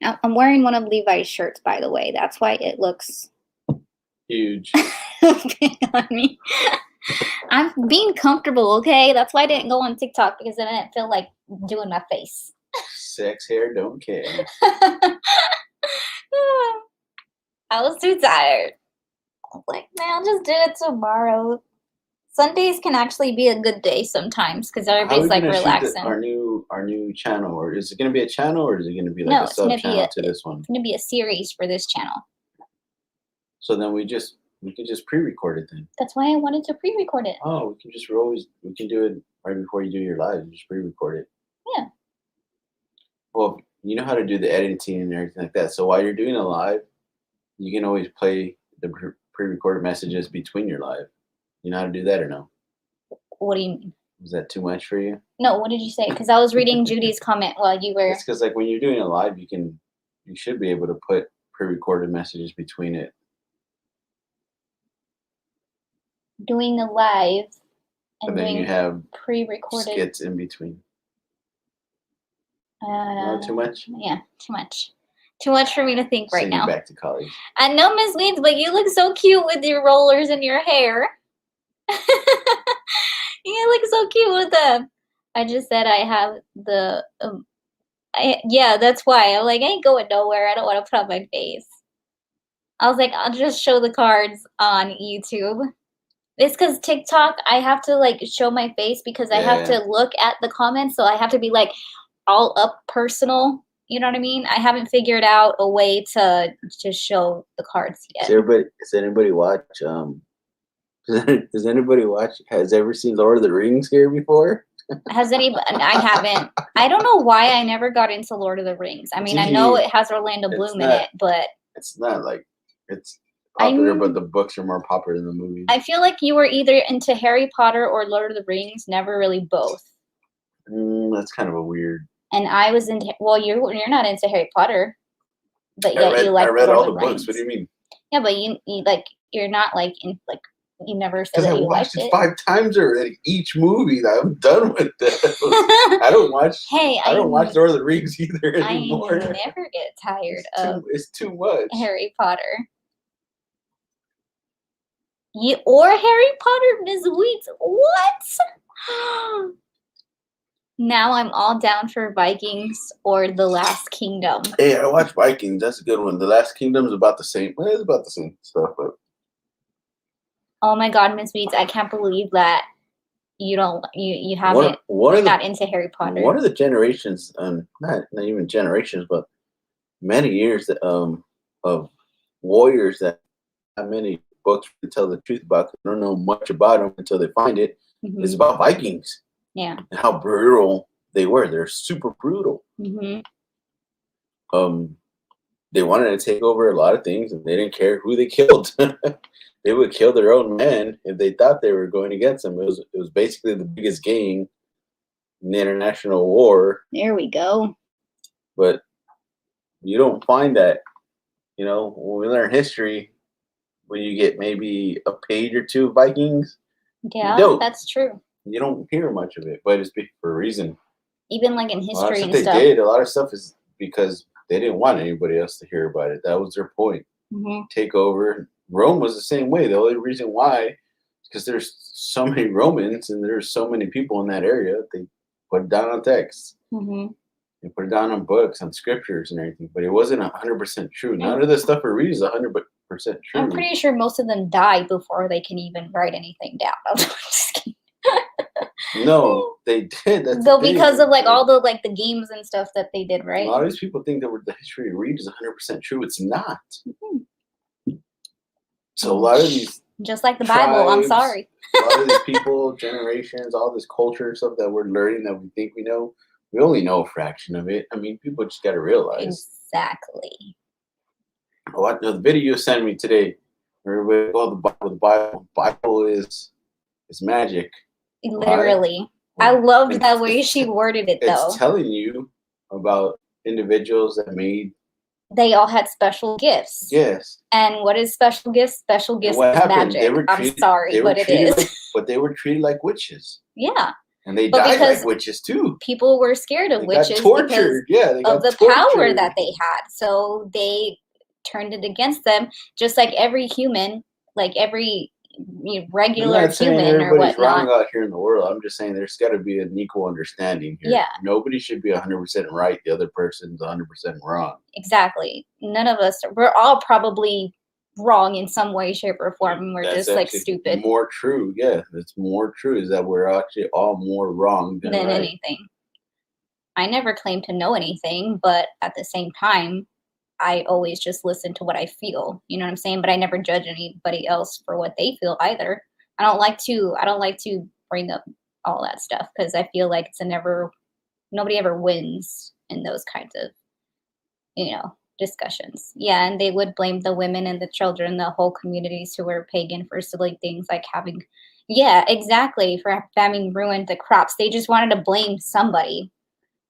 I'm wearing one of Levi's shirts, by the way. That's why it looks huge on me. I'm being comfortable, okay? That's why I didn't go on TikTok, because then I didn't feel like doing my face. Sex, hair, don't care. I was too tired. I was like, man, I'll just do it tomorrow. Sundays can actually be a good day sometimes because How are everybody's we like gonna shoot relaxing. our new channel, or is it gonna be a channel, or is it gonna be like No, a it's gonna sub be channel a to this one? it's gonna be a series for this channel. So then we can just pre-record it then. That's why I wanted to pre-record it. Oh, we can do it right before you do your live. You just pre-record it. Yeah. Well, you know how to do the editing and everything like that. So while you're doing a live, you can always play the pre-recorded messages between your live. You know how to do that or no? What do you mean? Is that too much for you? No, what did you say? Because I was reading Judy's comment while you were. It's because like when you're doing a live, you should be able to put pre-recorded messages between it. Doing a live and But then you doing have pre-recorded skits in between. No, too much? Yeah, too much. Too much for me to think right Send you now. back to college. I know, Miss Weeds, but you look so cute with your rollers and your hair. You look so cute with them. I just said I have the yeah, that's why. I'm like, I ain't going nowhere. I don't want to put on my face. I was like, I'll just show the cards on YouTube. It's because TikTok, I have to like show my face because I have to look at the comments. So I have to be like all up personal. You know what I mean? I haven't figured out a way to just show the cards yet. Does anybody watch has ever seen Lord of the Rings here before? Has anybody? I haven't. I don't know why I never got into Lord of the Rings. I mean, I know it has Orlando Bloom in it, but it's not like it's popular, but the books are more popular than the movies. I feel like you were either into Harry Potter or Lord of the Rings, never really both. That's kind of a weird. And I was into. Well, you're not into Harry Potter, but yet you like. I read Lord all of the Rings. books. What do you mean? Yeah, but you like you're not like in like. You never said that you watched liked it 5 times already. Each movie that I'm done with this. I don't watch. Hey, I don't watch Lord of the Rings either anymore. I never get tired of. It's too much. Harry Potter. Or Harry Potter, Ms. Wheats. What? Now I'm all down for Vikings or The Last Kingdom. Hey, I watch Vikings. That's a good one. The Last Kingdom is about the same. Well, it's about the same stuff, but. Oh my God, Miss Weeds, I can't believe that you haven't you're not into Harry Potter. One of the generations, not even generations, but many years of warriors that have many books to tell the truth about. They don't know much about them until they find it. Mm-hmm. It's about Vikings. Yeah. And how brutal they were. They're super brutal. Mm-hmm. They wanted to take over a lot of things, and they didn't care who they killed. They would kill their own men if they thought they were going against them. It was basically the biggest game in the international war. There we go. But you don't find that, when we learn history, when you get maybe a page or two of Vikings. Yeah, that's true. You don't hear much of it, but it's for a reason. Even like in history and stuff. stuff. They did. A lot of stuff is because they didn't want anybody else to hear about it. That was their point. Mm-hmm. Take over. Rome was the same way. The only reason why is because there's so many Romans and there's so many people in that area. They put it down on text. Mm-hmm. They put it down on books, on scriptures and everything. But it wasn't 100% true. None of the stuff we read is 100% true. I'm pretty sure most of them died before they can even write anything down. I'm just kidding. No, they did. Because of like all the like the games and stuff that they did, right? A lot of these people think that the history we read is 100% true. It's not. Mm-hmm. So a lot of these, just like the Bible, I'm sorry. A lot of these people, generations, all this culture and stuff that we're learning that we think we know, we only know a fraction of it. I mean, people just got to realize. Exactly. The video you sent me today, everybody, the Bible is magic. Literally. Right? I loved that way she worded it, though. It's telling you about individuals that made. They all had special gifts. Yes. And what is special gifts? Special gifts is magic. I'm sorry, but it is. But they were treated like witches. Yeah. And they died like witches too. People were scared of witches because of the power that they had. So they turned it against them, just like every human, like every regular not saying human or everybody's whatnot. wrong out here in the world. I'm just saying there's got to be an equal understanding here. Yeah. Nobody should be 100% right. The other person's 100% wrong. Exactly. None of us, we're all probably wrong in some way, shape, or form. And we're That's just like actually stupid more true. Yeah, it's more true is that we're actually all more wrong than than right. anything. I never claim to know anything, but at the same time, I always just listen to what I feel. You know what I'm saying? But I never judge anybody else for what they feel either. I don't like to bring up all that stuff because I feel like nobody ever wins in those kinds of, discussions. Yeah, and they would blame the women and the children, the whole communities who were pagan for silly things like having, yeah, exactly, for having ruined the crops. They just wanted to blame somebody.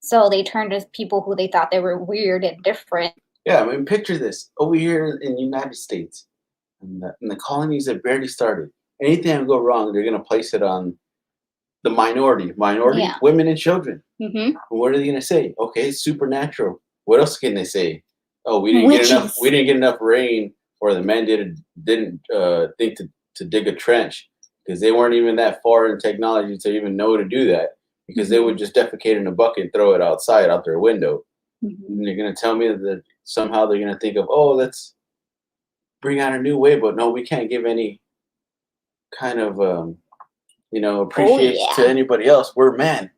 So they turned to people who they thought they were weird and different. Yeah, I mean, picture this. Over here in the United States, in the colonies that barely started, anything that go wrong, they're going to place it on the minority, Yeah. women and children. Mm-hmm. What are they going to say? Okay, it's supernatural. What else can they say? Oh, we didn't get enough. Witches. We didn't get enough rain, or the men didn't think to dig a trench because they weren't even that far in technology to even know to do that. Because they would just defecate in a bucket and throw it outside out their window. Mm-hmm. And you're going to tell me that somehow they're going to think of, oh, let's bring out a new way, but no, we can't give any kind of appreciation to anybody else. We're men.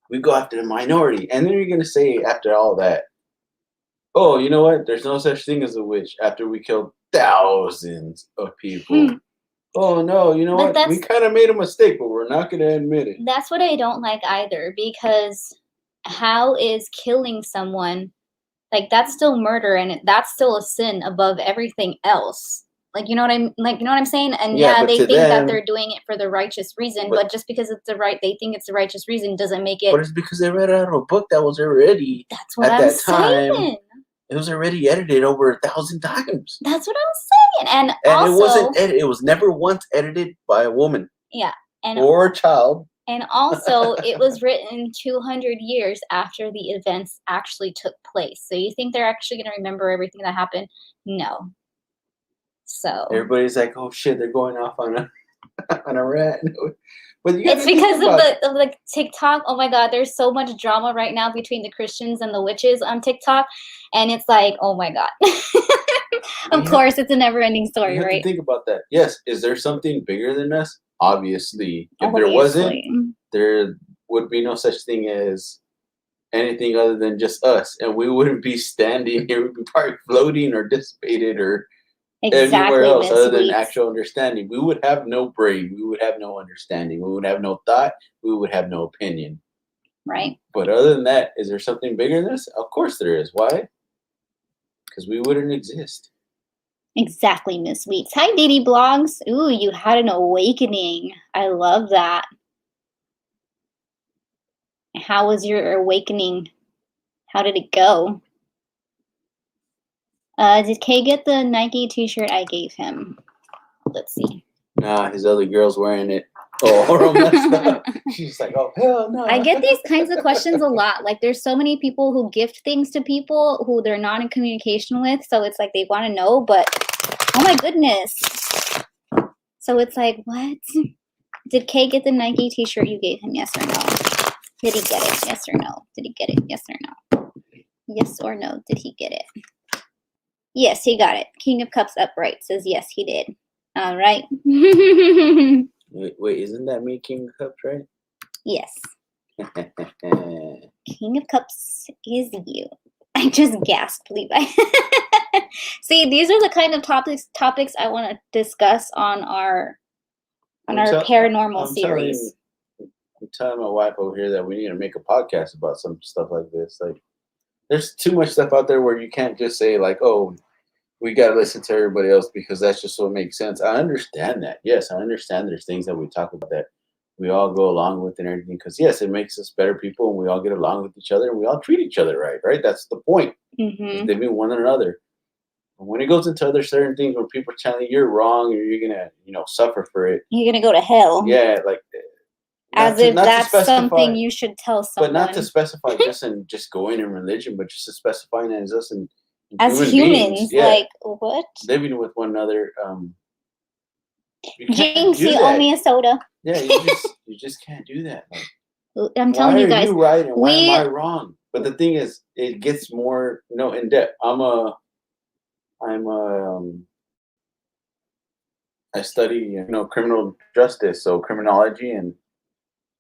We go after the minority. And then you're going to say after all that, oh, you know what? There's no such thing as a witch after we killed thousands of people. Oh, no, you know what? We kind of made a mistake, but we're not going to admit it. That's what I don't like either, because how is killing someone, like, that's still murder and that's still a sin above everything else. Like, you know what I'm saying? And Yeah, they think them, that they're doing it for the righteous reason, but just because they think it's the righteous reason doesn't make it. But it's because they read it out of a book that was already, that's what at I'm that time, saying. It was already edited over 1,000 times. That's what I'm saying. And also, it wasn't it was never once edited by a woman. Yeah. Or a child. And also, it was written 200 years after the events actually took place. So you think they're actually going to remember everything that happened? No. So everybody's like, "Oh shit, they're going off on a rat." But it's because of the TikTok. Oh my God, there's so much drama right now between the Christians and the witches on TikTok, and it's like, oh my God. Of course, it's a never-ending story, you have right? to think about that. Yes, is there something bigger than us? Obviously. If there wasn't, there would be no such thing as anything other than just us, and we wouldn't be standing here. We'd be probably floating or dissipated or everywhere else other than actual understanding. We would have no brain. We would have no understanding. We would have no thought. We would have no opinion. Right. But other than that, is there something bigger than this? Of course there is. Why? Because we wouldn't exist. Exactly, Miss Weeks. Hi, Didi Blogs. Ooh, you had an awakening. I love that. How was your awakening? How did it go? Did Kay get the Nike t-shirt I gave him? Let's see. Nah, his other girl's wearing it. Oh, messed up. She's like, oh, hell no. I get these kinds of questions a lot. Like, there's so many people who gift things to people who they're not in communication with. So it's like they want to know, but oh my goodness. So it's like, what? Did Kay get the Nike t-shirt you gave him? Yes or no? Did he get it? Yes or no? Did he get it? Yes or no? Yes or no? Did he get it? Yes, he got it. King of Cups upright says yes, he did. All right. Wait, isn't that me, King of Cups, right? Yes. King of Cups is you. I just gasped, Levi. See, these are the kind of topics I want to discuss on our paranormal series. I'm telling my wife over here that we need to make a podcast about some stuff like this. Like, there's too much stuff out there where you can't just say like, oh, we got to listen to everybody else because that's just what makes sense. I understand that. Yes, I understand there's things that we talk about that we all go along with and everything because, yes, it makes us better people and we all get along with each other and we all treat each other right? That's the point. Mm-hmm. They mean one another. But when it goes into other certain things where people are telling you you're wrong or you're going to, suffer for it. You're going to go to hell. Yeah, like... As if that's something you should tell someone. But not to specify just going in religion, but just to specifying as us and as humans, yeah, like what? Living with one another. You can't Jinx, do you that. owe me a soda. Yeah, you just can't do that. Like, I'm telling you guys, why are you right and why we am I wrong? But the thing is, it gets more in depth. I study criminal justice, so criminology and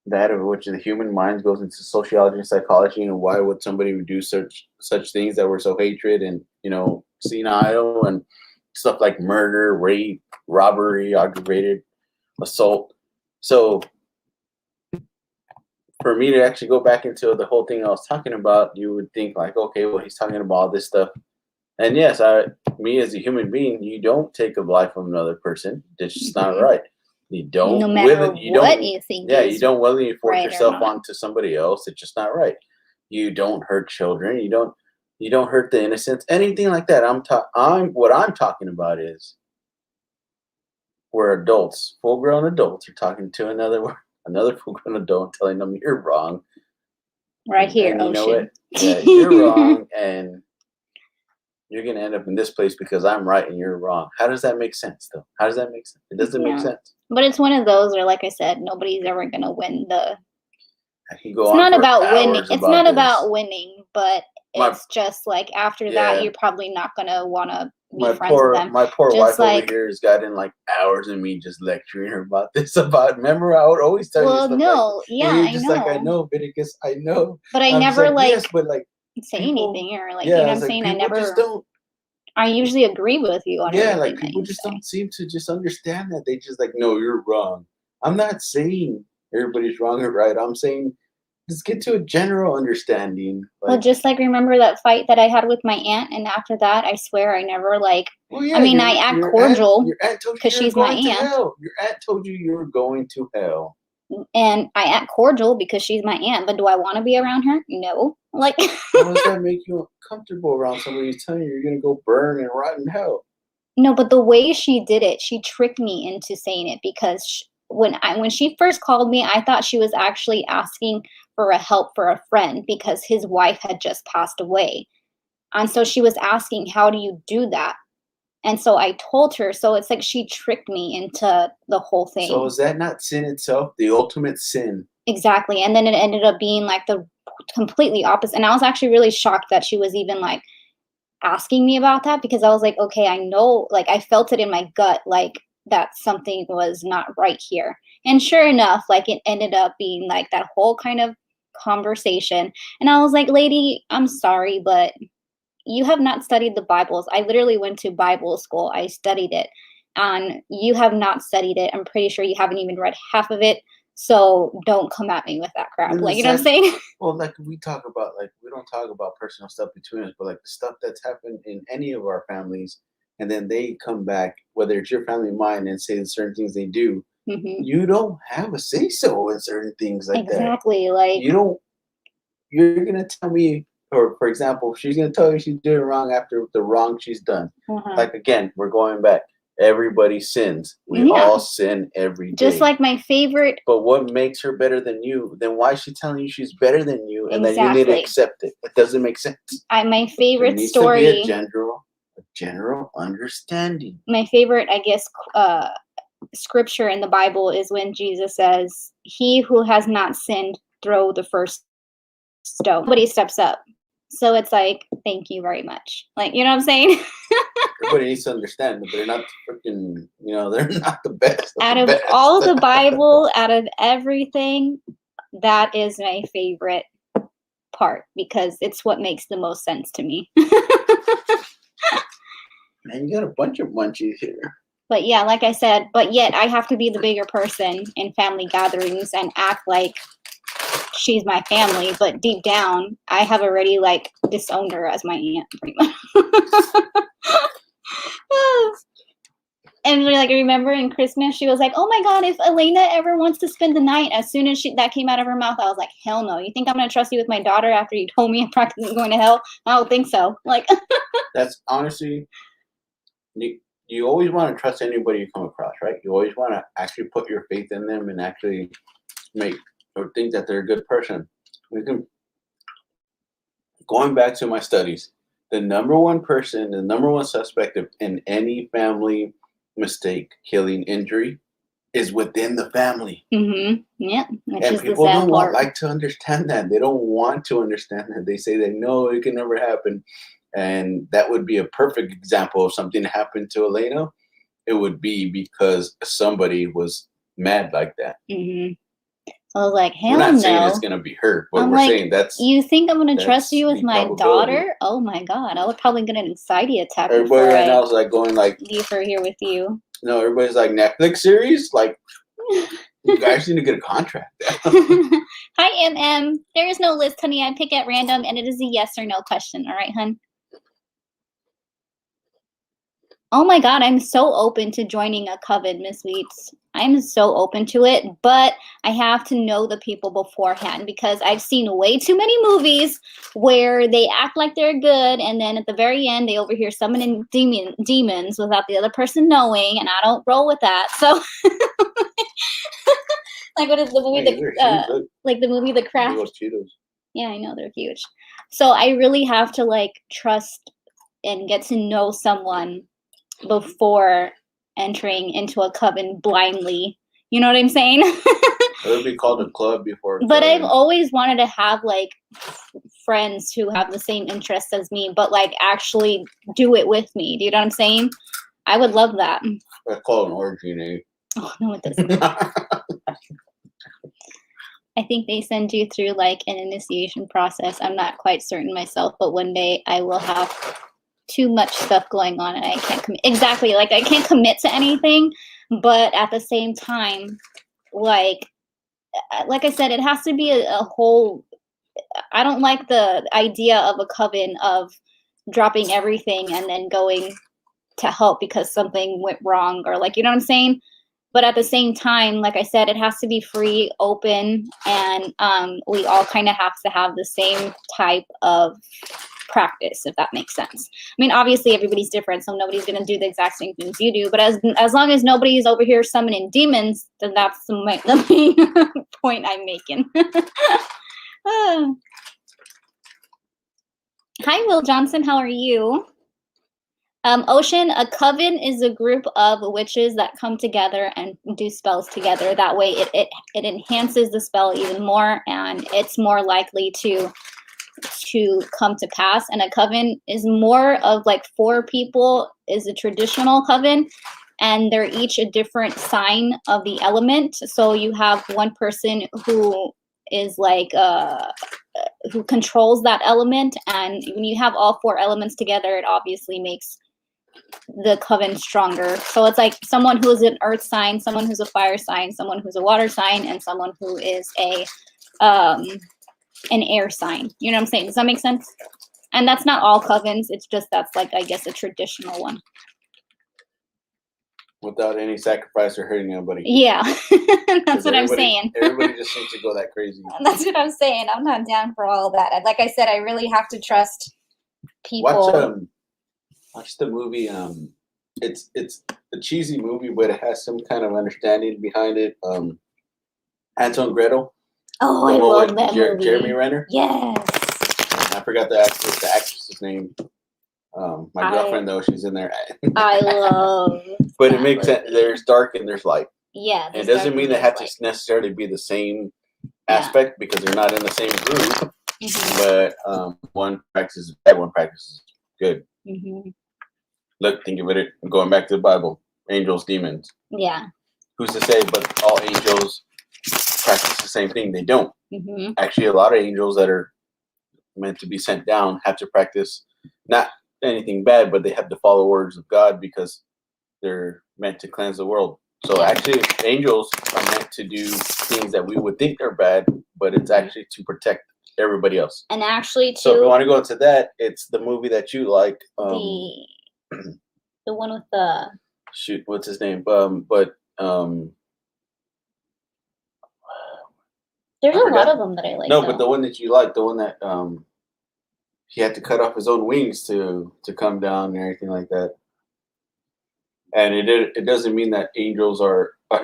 that of which the human mind goes into sociology and psychology, and why would somebody do such things that were so hatred and senile and stuff like murder, rape, robbery, aggravated assault. So for me to actually go back into the whole thing I was talking about, you would think like, okay, well, he's talking about all this stuff. And yes, me as a human being, you don't take the life of another person. That's just not right. You don't, no matter what you think. Yeah, you don't willingly force right yourself onto somebody else. It's just not right. You don't hurt children. You don't hurt the innocents. Anything like that. What I'm talking about is where adults, full-grown adults, are talking to another full-grown adult, telling them you're wrong. Right here, and you know Ocean. it. Yeah, you're wrong, and you're gonna end up in this place because I'm right and you're wrong. How does that make sense, though? How does that make sense? It doesn't make sense. But it's one of those where, like I said, nobody's ever gonna win the. It's not about winning. It's not about winning, but it's just like after that, you're probably not gonna want to be friends with them. My poor Just wife over here has gotten like hours of me just lecturing her about this. Remember, I would always tell you stuff no, like, just like, I know, Viticus, I know. But I never like, yes, but like say anything or like, you know what I'm saying? I never just don't. I usually agree with you on everything. Like people just don't seem to just understand that. They just like, no, you're wrong. I'm not saying everybody's wrong or right. I'm saying just get to a general understanding. Well, just like remember that fight that I had with my aunt, and after that, I swear I never like. Well, yeah, I mean, I act cordial because she's my aunt. Your aunt told you you were going to hell. And I act cordial because she's my aunt, but do I want to be around her? No. Like, how does that make you uncomfortable around somebody who's telling you you're gonna go burn and rot in hell? No, but the way she did it, she tricked me into saying it because when she first called me, I thought she was actually asking for a help for a friend because his wife had just passed away, and so she was asking, "How do you do that?" And so I told her. So it's like she tricked me into the whole thing. So is that not sin itself? The ultimate sin. Exactly. And then it ended up being like the completely opposite. And I was actually really shocked that she was even like asking me about that because I was like, okay, I know, like I felt it in my gut, like that something was not right here. And sure enough, like it ended up being like that whole kind of conversation. And I was like, lady, I'm sorry, but you have not studied the Bibles. I literally went to Bible school. I studied it. And you have not studied it. I'm pretty sure you haven't even read half of it. So don't come at me with that crap. Like, you know what I'm saying? Well, like we talk about, like we don't talk about personal stuff between us, but like the stuff that's happened in any of our families, and then they come back, whether it's your family or mine, and say certain things they do. Mm-hmm. You don't have a say so in certain things like that. Exactly. Like you don't. You're gonna tell me, or for example, she's gonna tell you she's doing wrong after the wrong she's done. Like again, we're going back. Everybody sins. We all sin every day. Just like my favorite. But what makes her better than you? Then why is she telling you she's better than you? And then you need to accept it. It doesn't make sense. My favorite there needs story. To be a general understanding. My favorite, I guess, scripture in the Bible is when Jesus says, "He who has not sinned, throw the first stone." Nobody steps up. So it's like, thank you very much. Like, you know what I'm saying? Everybody needs to understand that they're not freaking, they're not the best. Out of all the Bible, out of everything, that is my favorite part because it's what makes the most sense to me. Man, you got a bunch of munchies here. But yeah, like I said, but yet I have to be the bigger person in family gatherings and act like she's my family, but deep down, I have already like disowned her as my aunt, pretty much. And like, remember in Christmas, she was like, "Oh my God, if Elena ever wants to spend the night," as soon as that came out of her mouth, I was like, "Hell no! You think I'm gonna trust you with my daughter after you told me I'm practically going to hell? I don't think so." Like, that's honestly, you always want to trust anybody you come across, right? You always want to actually put your faith in them and actually make or think that they're a good person. Going back to my studies, the number one person, the number one suspect in any family mistake, killing, injury is within the family. Yeah, which And is the people sad don't part. like to understand that. They don't want to understand that. They say that no, it can never happen. And that would be a perfect example of something that happened to Elena. It would be because somebody was mad like that. I was like, We're hell not saying it's no. going to be her, but I'm we're like, saying that's you think I'm going to trust you with the my probability. daughter? Oh my God. I would probably get an anxiety attack Everybody before right now I is like going like, leave her here with you. no, everybody's like, Netflix series? Like, you guys need to get a contract. Hi, MM. There is no list, honey. I pick at random, and it is a yes or no question. All right, hun? Oh my God, I'm so open to joining a coven, Miss Wheats. I'm so open to it, but I have to know the people beforehand because I've seen way too many movies where they act like they're good, and then at the very end, they overhear summoning demons without the other person knowing, and I don't roll with that. So, like, what is the movie? Like the movie The Craft. Yeah, I know they're huge. So I really have to like trust and get to know someone before entering into a coven blindly. You know what I'm saying? It would be called a club before. But I've always wanted to have like friends who have the same interests as me, but like actually do it with me. Do you know what I'm saying? I would love that. That's called an orgy, Nate. Oh, no, it doesn't. I think they send you through like an initiation process. I'm not quite certain myself, but one day I will have too much stuff going on and I can't commit. Exactly. Like I can't commit to anything, but at the same time, like I said, it has to be a whole, I don't like the idea of a coven of dropping everything and then going to help because something went wrong or like, you know what I'm saying? But at the same time, like I said, it has to be free, open, and we all kind of have to have the same type of practice, if that makes sense. I mean, obviously everybody's different, so nobody's going to do the exact same things you do, but as long as nobody's over here summoning demons, then that's the main point I'm making. Hi, Will Johnson. How are you? Ocean, a coven is a group of witches that come together and do spells together. That way it enhances the spell even more, and it's more likely to come to pass. And a coven is more of like 4 people is a traditional coven, and they're each a different sign of the element. So you have one person who is like who controls that element, and when you have all 4 elements together, it obviously makes the coven stronger. So it's like someone who is an earth sign, someone who's a fire sign, someone who's a water sign, and someone who is a an air sign. You know what I'm saying? Does that make sense? And that's not all covens. It's just that's like, I guess, a traditional one. Without any sacrifice or hurting anybody. Yeah, that's what I'm saying. Everybody just seems to go that crazy. That's what I'm saying. I'm not down for all of that. Like I said, I really have to trust people. Watch the movie. It's a cheesy movie, but it has some kind of understanding behind it. Hansel and Gretel. Oh, I love that movie. Jeremy Renner. Yes. I forgot the actress's name. My girlfriend though, she's in there. I love. But it makes sense. There's dark and there's light. Yeah. It doesn't mean they have to necessarily be the same aspect because they're not in the same group. But one practices bad, one practices good. Look, think of it. Going back to the Bible, angels, demons. Yeah. Who's to say? But all angels practice the same thing. They don't. Actually, a lot of angels that are meant to be sent down have to practice not anything bad, but they have to follow words of God because they're meant to cleanse the world. So actually, angels are meant to do things that we would think are bad, but it's actually to protect everybody else. And actually, too. So if you want to go into that, it's the movie that you like. The one with the shoot, what's his name? There's a lot of them that I like. No, but the one that you like, the one that he had to cut off his own wings to come down and everything like that. And it doesn't mean that angels are like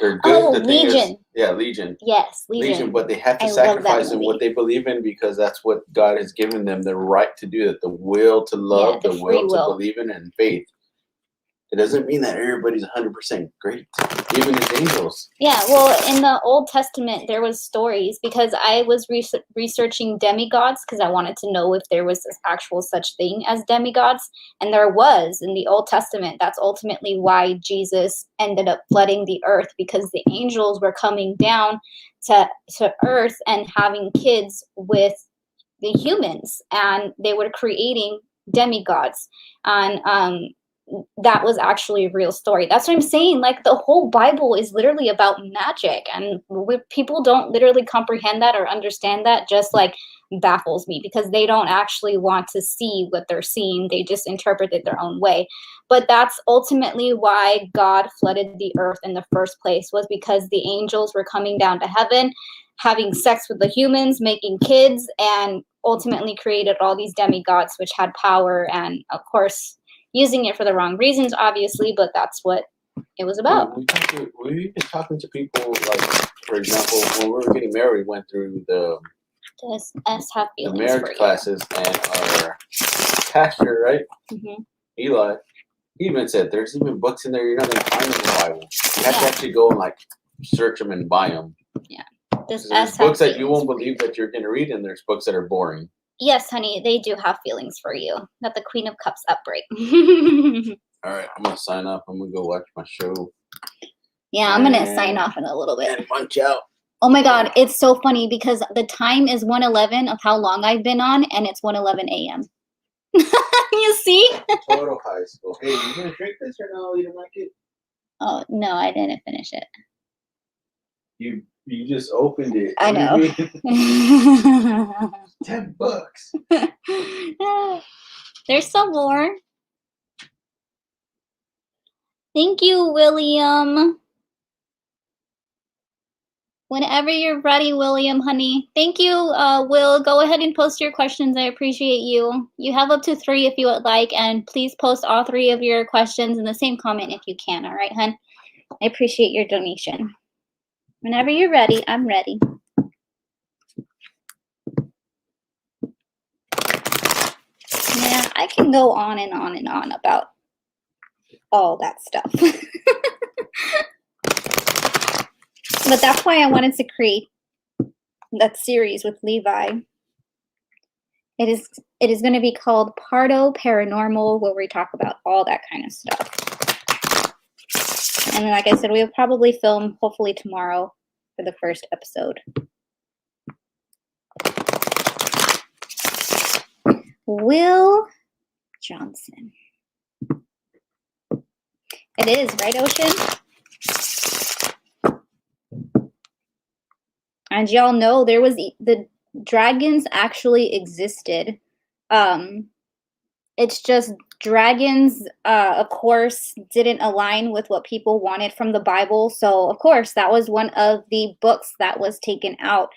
they're good. Oh, Legion. Legion. Yes, Legion. But they have to sacrifice in what they believe in because that's what God has given them the right to do. That the will to love, the will to believe in, and faith. it doesn't mean that everybody's 100% great, even as angels. Yeah, well, in the Old Testament, there was stories because I was researching demigods because I wanted to know if there was this actual such thing as demigods, and there was in the Old Testament. That's ultimately why Jesus ended up flooding the earth, because the angels were coming down to earth and having kids with the humans, and they were creating demigods, and that was actually a real story. That's what I'm saying. Like, the whole Bible is literally about magic, and people don't literally comprehend that or understand that, just like baffles me, because they don't actually want to see what they're seeing. They just interpret it their own way. But that's ultimately why God flooded the earth in the first place, was because the angels were coming down to heaven, having sex with the humans, making kids, and ultimately created all these demigods, which had power, and of course using it for the wrong reasons, obviously, but that's what it was about. We've been talking to people, like, for example, when we were getting married, we went through the marriage classes, and our pastor, right, Eli, he even said there's even books in there you're not going to find in the Bible. You have to actually go and, like, search them and buy them. Yeah. There's books that you won't believe that you're going to read, and there's books that are boring. Yes, honey, they do have feelings for you. Not the Queen of Cups upbreak. All right, I'm going to sign off. I'm going to go watch my show. Yeah, I'm going to sign off in a little bit. And punch out. Oh my God, it's so funny because the time is 1:11 of how long I've been on, and it's 1:11 a.m. You see? Total high school. Hey, you going to drink this or no? You don't like it? Oh, no, I didn't finish it. You just opened it. I know. $10. There's some more. Thank you, William. Whenever you're ready, William, honey. Thank you, Will. Go ahead and post your questions. I appreciate you. You have up to 3 if you would like, and please post all 3 of your questions in the same comment if you can, all right, hun? I appreciate your donation. Whenever you're ready, I'm ready. Yeah, I can go on and on and on about all that stuff. But that's why I wanted to create that series with Levi. It is going to be called Pardo Paranormal, where we talk about all that kind of stuff. And then, like I said, we'll probably film hopefully tomorrow for the first episode. Will Johnson. It is, right, Ocean? And y'all know there was the dragons actually existed. It's just dragons, of course, didn't align with what people wanted from the Bible. So, of course, that was one of the books that was taken out,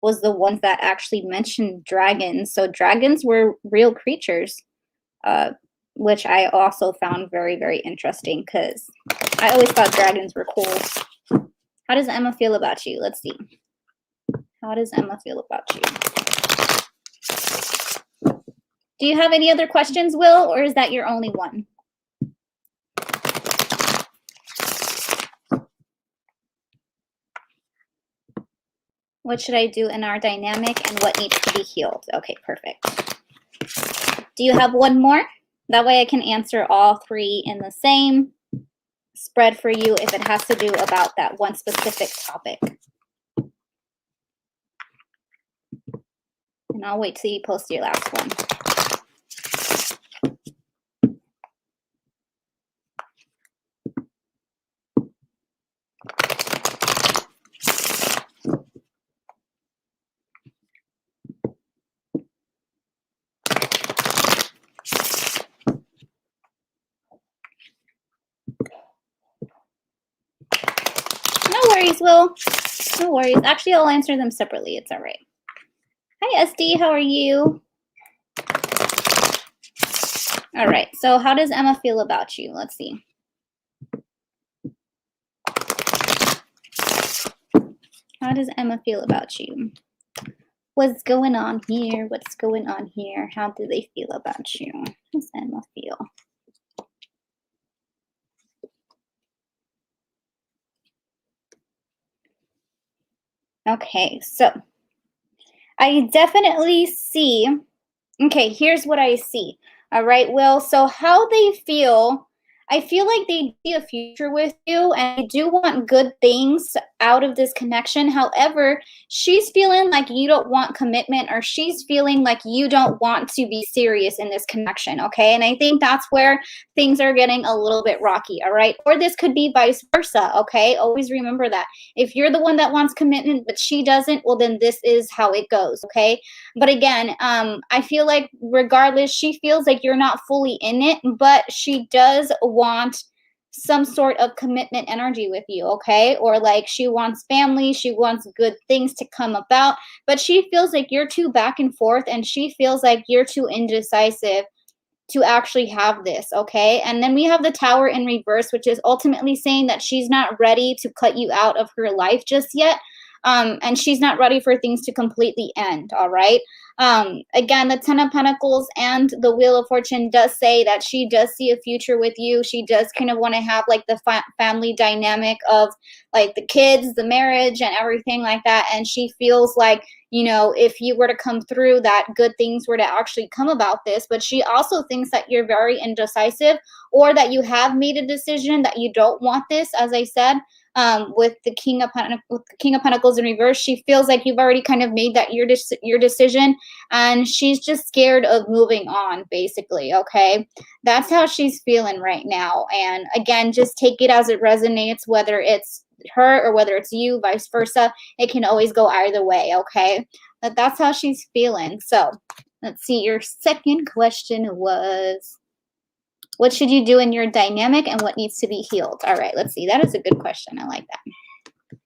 was the ones that actually mentioned dragons. So dragons were real creatures, which I also found very, very interesting because I always thought dragons were cool. How does Emma feel about you? Let's see. How does Emma feel about you? Do you have any other questions, Will, or is that your only one? What should I do in our dynamic and what needs to be healed? Okay, perfect. Do you have one more? That way I can answer all 3 in the same spread for you if it has to do about that one specific topic. And I'll wait till you post your last one. No worries, Will. No worries. Actually, I'll answer them separately. It's all right. Hi, SD. How are you? All right. So how does Emma feel about you? Let's see. How does Emma feel about you? What's going on here? What's going on here? How do they feel about you? How does Emma feel? Okay, so I definitely see. Okay, here's what I see. All right, Will. So, how they feel, I feel like they see a future with you and they do want good things out of this connection. However, she's feeling like you don't want commitment, or she's feeling like you don't want to be serious in this connection. Okay, and I think that's where things are getting a little bit rocky. All right, or this could be vice versa. Okay, always remember that. If you're the one that wants commitment, but she doesn't, well, then this is how it goes. Okay, but again, I feel like regardless, she feels like you're not fully in it, but she does want some sort of commitment energy with you, okay? Or like she wants family, she wants good things to come about, but she feels like you're too back and forth and she feels like you're too indecisive to actually have this, okay? And then we have the Tower in reverse, which is ultimately saying that she's not ready to cut you out of her life just yet. And she's not ready for things to completely end, all right? Again, the Ten of Pentacles and the Wheel of Fortune does say that she does see a future with you. She does kind of want to have like the family dynamic of like the kids, the marriage, and everything like that. And she feels like, you know, if you were to come through, that good things were to actually come about this. But she also thinks that you're very indecisive, or that you have made a decision that you don't want this. As I said, with the King of Pentacles in reverse, she feels like you've already kind of made that your decision, and she's just scared of moving on. Basically, okay, that's how she's feeling right now. And again, just take it as it resonates, whether it's her or whether it's you, vice versa. It can always go either way, okay? But that's how she's feeling. So let's see. Your second question was, what should you do in your dynamic and what needs to be healed? All right, let's see. That is a good question. I like that.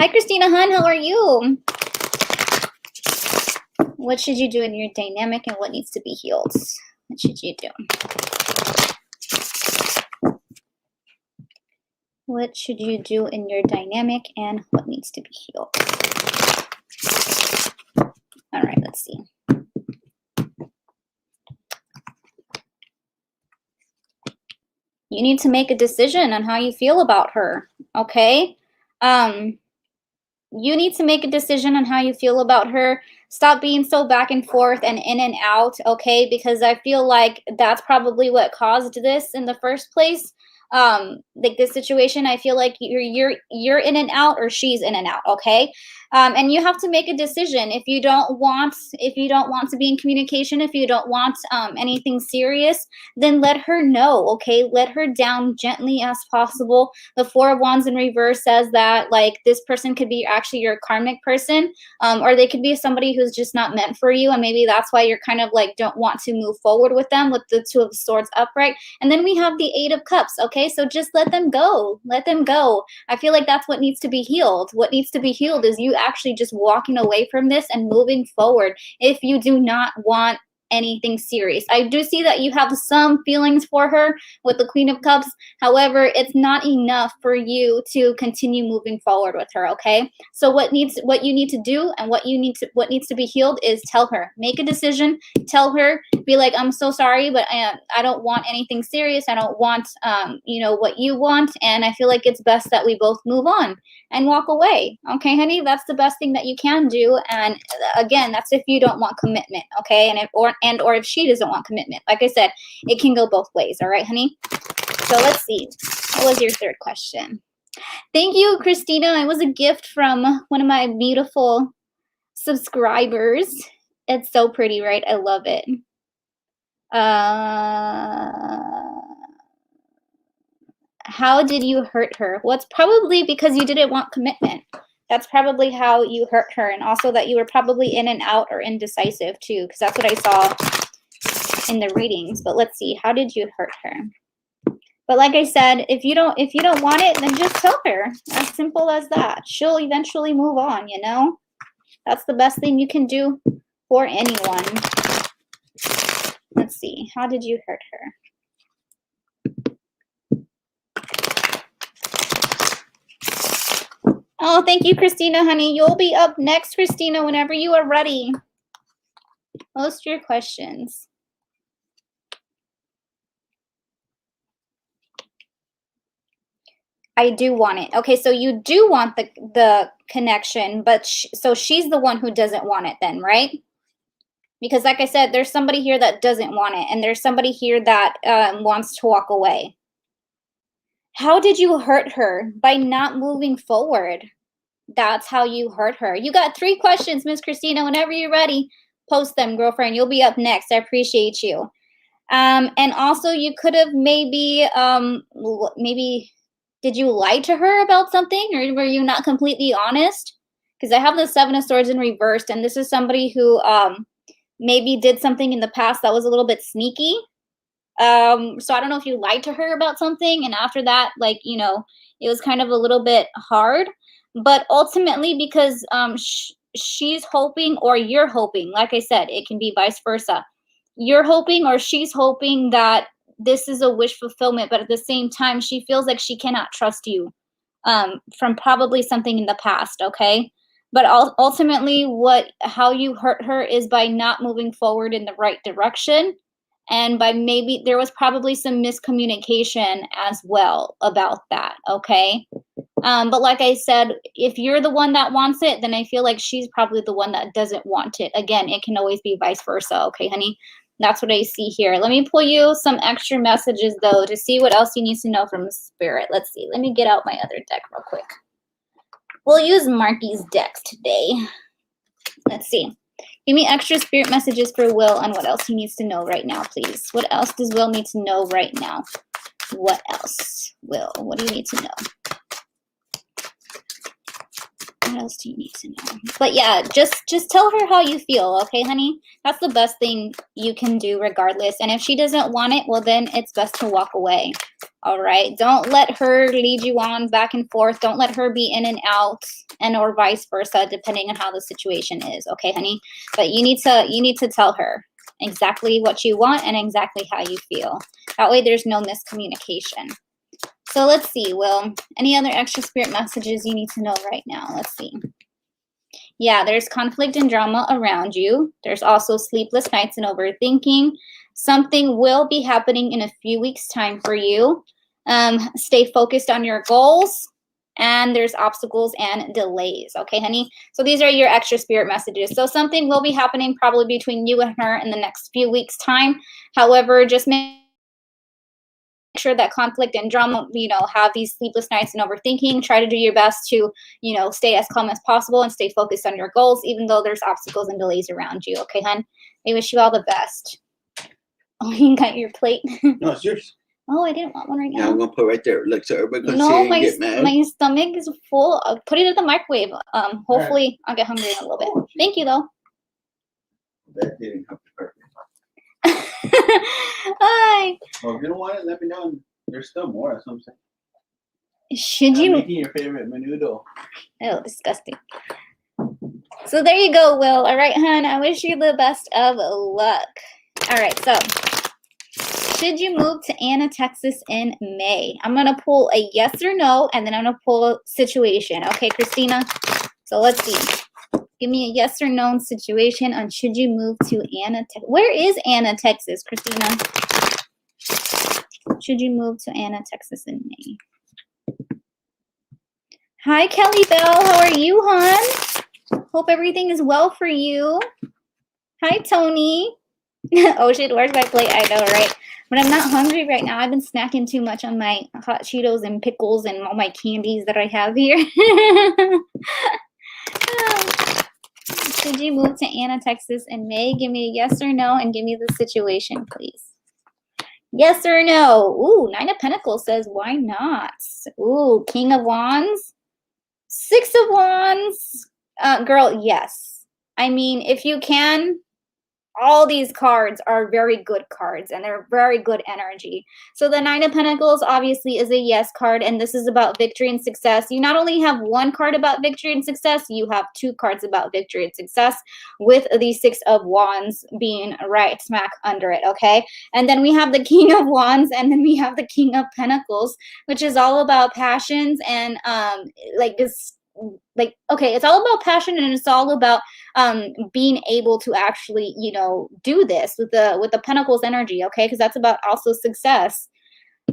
Hi, Christina Hun. How are you? What should you do in your dynamic and what needs to be healed? What should you do? What should you do in your dynamic and what needs to be healed? All right, let's see. You need to make a decision on how you feel about her, okay? You need to make a decision on how you feel about her. Stop being so back and forth and in and out, okay? Because I feel like that's probably what caused this in the first place. Like this situation, I feel like you're in and out, or she's in and out, okay? And you have to make a decision. If you don't want to be in communication, if you don't want anything serious, then let her know, okay? Let her down gently as possible. The Four of Wands in reverse says that like this person could be actually your karmic person, or they could be somebody who's just not meant for you, and maybe that's why you're kind of like don't want to move forward with them, with the Two of Swords upright. And then we have the Eight of Cups, okay? So just let them go. Let them go. I feel like that's what needs to be healed. What needs to be healed is you actually just walking away from this and moving forward if you do not want anything serious. I do see that you have some feelings for her with the Queen of Cups. However, it's not enough for you to continue moving forward with her, okay? So what you need to do and what needs to be healed is tell her. Make a decision, tell her, be like, I'm so sorry, but I don't want anything serious. I don't want you know, what you want, and I feel like it's best that we both move on and walk away. Okay, honey, that's the best thing that you can do. And again, that's if you don't want commitment, okay? And if she doesn't want commitment. Like I said, it can go both ways, all right, honey? So let's see. What was your third question? Thank you, Christina. It was a gift from one of my beautiful subscribers. It's so pretty, right? I love it. How did you hurt her? Well, it's probably because you didn't want commitment. That's probably how you hurt her. And also that you were probably in and out or indecisive too, because that's what I saw in the readings. But let's see. How did you hurt her? But like I said, if you don't want it, then just tell her. As simple as that. She'll eventually move on, you know? That's the best thing you can do for anyone. Let's see. How did you hurt her? Oh, thank you, Christina, honey. You'll be up next, Christina, whenever you are ready. Post your questions. I do want it. Okay, so you do want the connection, but so she's the one who doesn't want it then, right? Because like I said, there's somebody here that doesn't want it, and there's somebody here that wants to walk away. How did you hurt her? By not moving forward. That's how you hurt her. You got 3 questions, Miss Christina. Whenever you're ready, post them, girlfriend. You'll be up next. I appreciate you. And also you could have maybe did you lie to her about something, or were you not completely honest? Because I have the 7 of Swords in reversed, and this is somebody who maybe did something in the past that was a little bit sneaky. So I don't know if you lied to her about something, and after that, like, you know, it was kind of a little bit hard. But ultimately, because she's hoping, or you're hoping, like I said, it can be vice versa. You're hoping or she's hoping that this is a wish fulfillment, but at the same time, she feels like she cannot trust you from probably something in the past, okay? But ultimately, how you hurt her is by not moving forward in the right direction, and by maybe there was probably some miscommunication as well about that, okay? But like I said, if you're the one that wants it, then I feel like she's probably the one that doesn't want it. Again, it can always be vice versa, okay, honey? That's what I see here. Let me pull you some extra messages, though, to see what else you need to know from Spirit. Let's see. Let me get out my other deck real quick. We'll use Marky's decks today. Let's see. Give me extra Spirit messages for Will on what else he needs to know right now, please. What else does Will need to know right now? What else, Will? What do you need to know? What else do you need to know? But yeah, just tell her how you feel, okay, honey? That's the best thing you can do regardless. And if she doesn't want it, well, then it's best to walk away. All right? Don't let her lead you on back and forth. Don't let her be in and out, and or vice versa, depending on how the situation is, okay, honey? But you need to tell her exactly what you want and exactly how you feel. That way there's no miscommunication. So let's see, Will, any other extra Spirit messages you need to know right now? Let's see. Yeah, there's conflict and drama around you. There's also sleepless nights and overthinking. Something will be happening in a few weeks' time for you. Stay focused on your goals. And there's obstacles and delays. Okay, honey? So these are your extra Spirit messages. So something will be happening probably between you and her in the next few weeks' time. However, just make sure that conflict and drama, you know, have these sleepless nights and overthinking. Try to do your best to, you know, stay as calm as possible and stay focused on your goals, even though there's obstacles and delays around you. Okay, hun? I wish you all the best. Oh, you got your plate? No, it's yours. Oh, I didn't want one right now. Yeah, I'm gonna put it right there. Look, so everybody can see No, it and get mad. my stomach is full. I'll put it in the microwave. Hopefully I'll get hungry in a little bit. Thank you, though. That didn't come perfect. Hi. Well, if you don't want it, let me know. There's still more. That's what I'm saying. Should you? I'm making your favorite menudo. Oh, disgusting. So there you go, Will. All right, hon. I wish you the best of luck. All right, so should you move to Anna, Texas in May? I'm going to pull a yes or no, and then I'm going to pull a situation. Okay, Christina? So let's see. Give me a yes or no situation on should you move to Anna, Texas. Where is Anna, Texas, Christina? Should you move to Anna, Texas in May? Hi, Kelly Bell. How are you, hon? Hope everything is well for you. Hi, Tony. Oh, shit, where's my plate? I know, right? But I'm not hungry right now. I've been snacking too much on my hot Cheetos and pickles and all my candies that I have here. Should you move to Anna, Texas in May? Give me a yes or no, and give me the situation, please. Yes or no? Ooh, 9 of Pentacles says, why not? Ooh, King of Wands. 6 of Wands. Girl, yes. I mean, if you can, all these cards are very good cards, and they're very good energy. So the 9 of Pentacles obviously is a yes card, and this is about victory and success. You not only have one card about victory and success, you have 2 cards about victory and success, with the 6 of Wands being right smack under it, okay? And then we have the King of Wands, and then we have the King of Pentacles, which is all about passions and like this. Like, okay, it's all about passion, and it's all about being able to actually, you know, do this with the Pentacles energy, okay? Because that's about also success.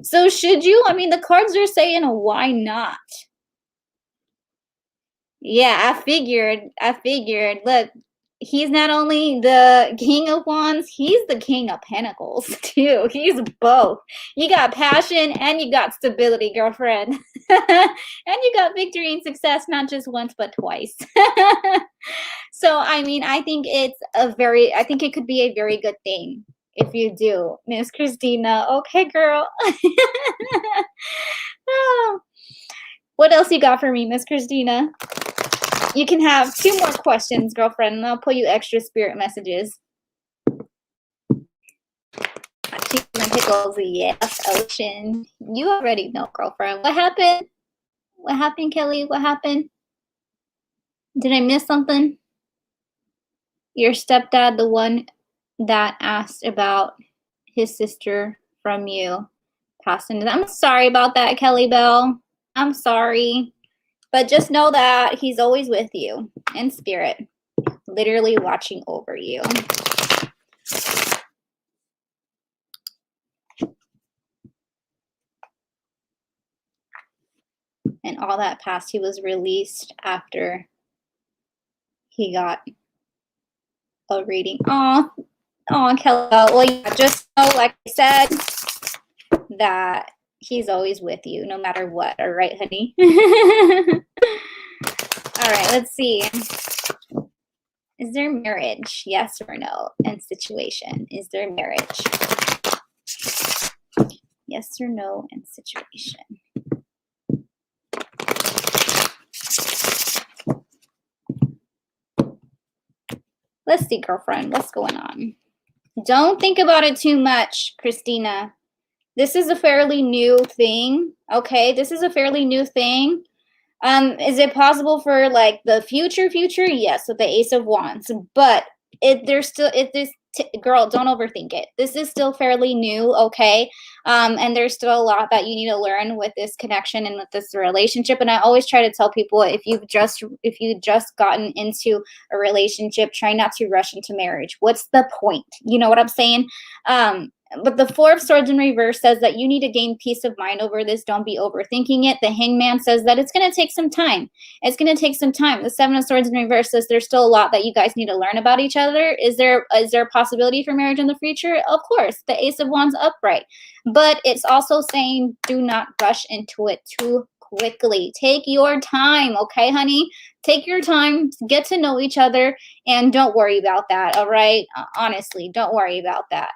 So should you? I mean, the cards are saying, why not? Yeah, I figured. Look, he's not only the King of Wands, he's the King of Pentacles, too. He's both. You got passion and you got stability, girlfriend. And you got victory and success, not just once, but twice. So, I mean, I think I think it could be a very good thing if you do, Miss Christina. Okay, girl. Oh, what else you got for me, Miss Christina? You can have 2 more questions, girlfriend, and I'll pull you extra spirit messages. Cheese and pickles, yes, Ocean. You already know, girlfriend. What happened? What happened, Kelly? What happened? Did I miss something? Your stepdad, the one that asked about his sister from you, passed into that. I'm sorry about that, Kelly Bell. I'm sorry. But just know that he's always with you in spirit, literally watching over you. And all that past, he was released after he got a reading. Oh, Kelly. Well, yeah, just know, like I said, that he's always with you, no matter what. All right, honey? All right, let's see. Is there marriage? Yes or no? And situation. Is there marriage? Yes or no? And situation. Let's see, girlfriend. What's going on? Don't think about it too much, Christina. This is a fairly new thing. Okay, this is a fairly new thing. Is it possible for like the future? Yes, with the Ace of Wands, but girl, don't overthink it. This is still fairly new, okay? And there's still a lot that you need to learn with this connection and with this relationship. And I always try to tell people, if you just gotten into a relationship, try not to rush into marriage. What's the point? You know what I'm saying? But the Four of Swords in reverse says that you need to gain peace of mind over this. Don't be overthinking it. The Hangman says that it's going to take some time. It's going to take some time. The Seven of Swords in reverse says there's still a lot that you guys need to learn about each other. Is there a possibility for marriage in the future? Of course. The Ace of Wands upright. But it's also saying do not rush into it too quickly. Take your time, okay, honey? Take your time, get to know each other, and don't worry about that, all right? Honestly, don't worry about that.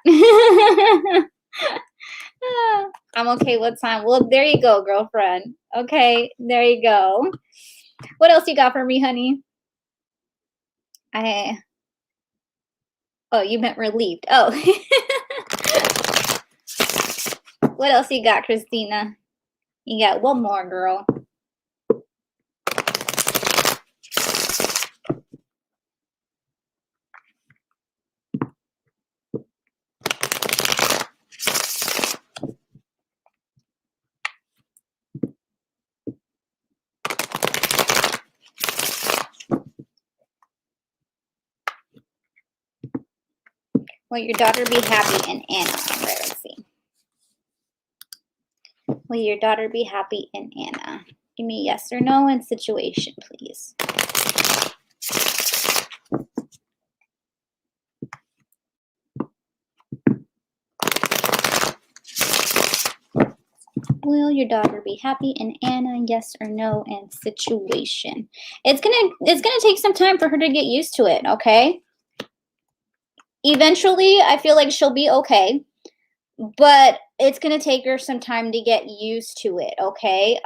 I'm okay with time. Well, there you go, girlfriend. Okay, there you go. What else you got for me, honey? Oh, you meant relieved. Oh. What else you got, Christina? You got one more, girl. Will your daughter be happy in Anna? All right, let's see. Will your daughter be happy in Anna? Give me yes or no and situation, please. Will your daughter be happy in Anna? Yes or no and situation. It's gonna take some time for her to get used to it, okay? Eventually, I feel like she'll be okay, but it's going to take her some time to get used to it, okay?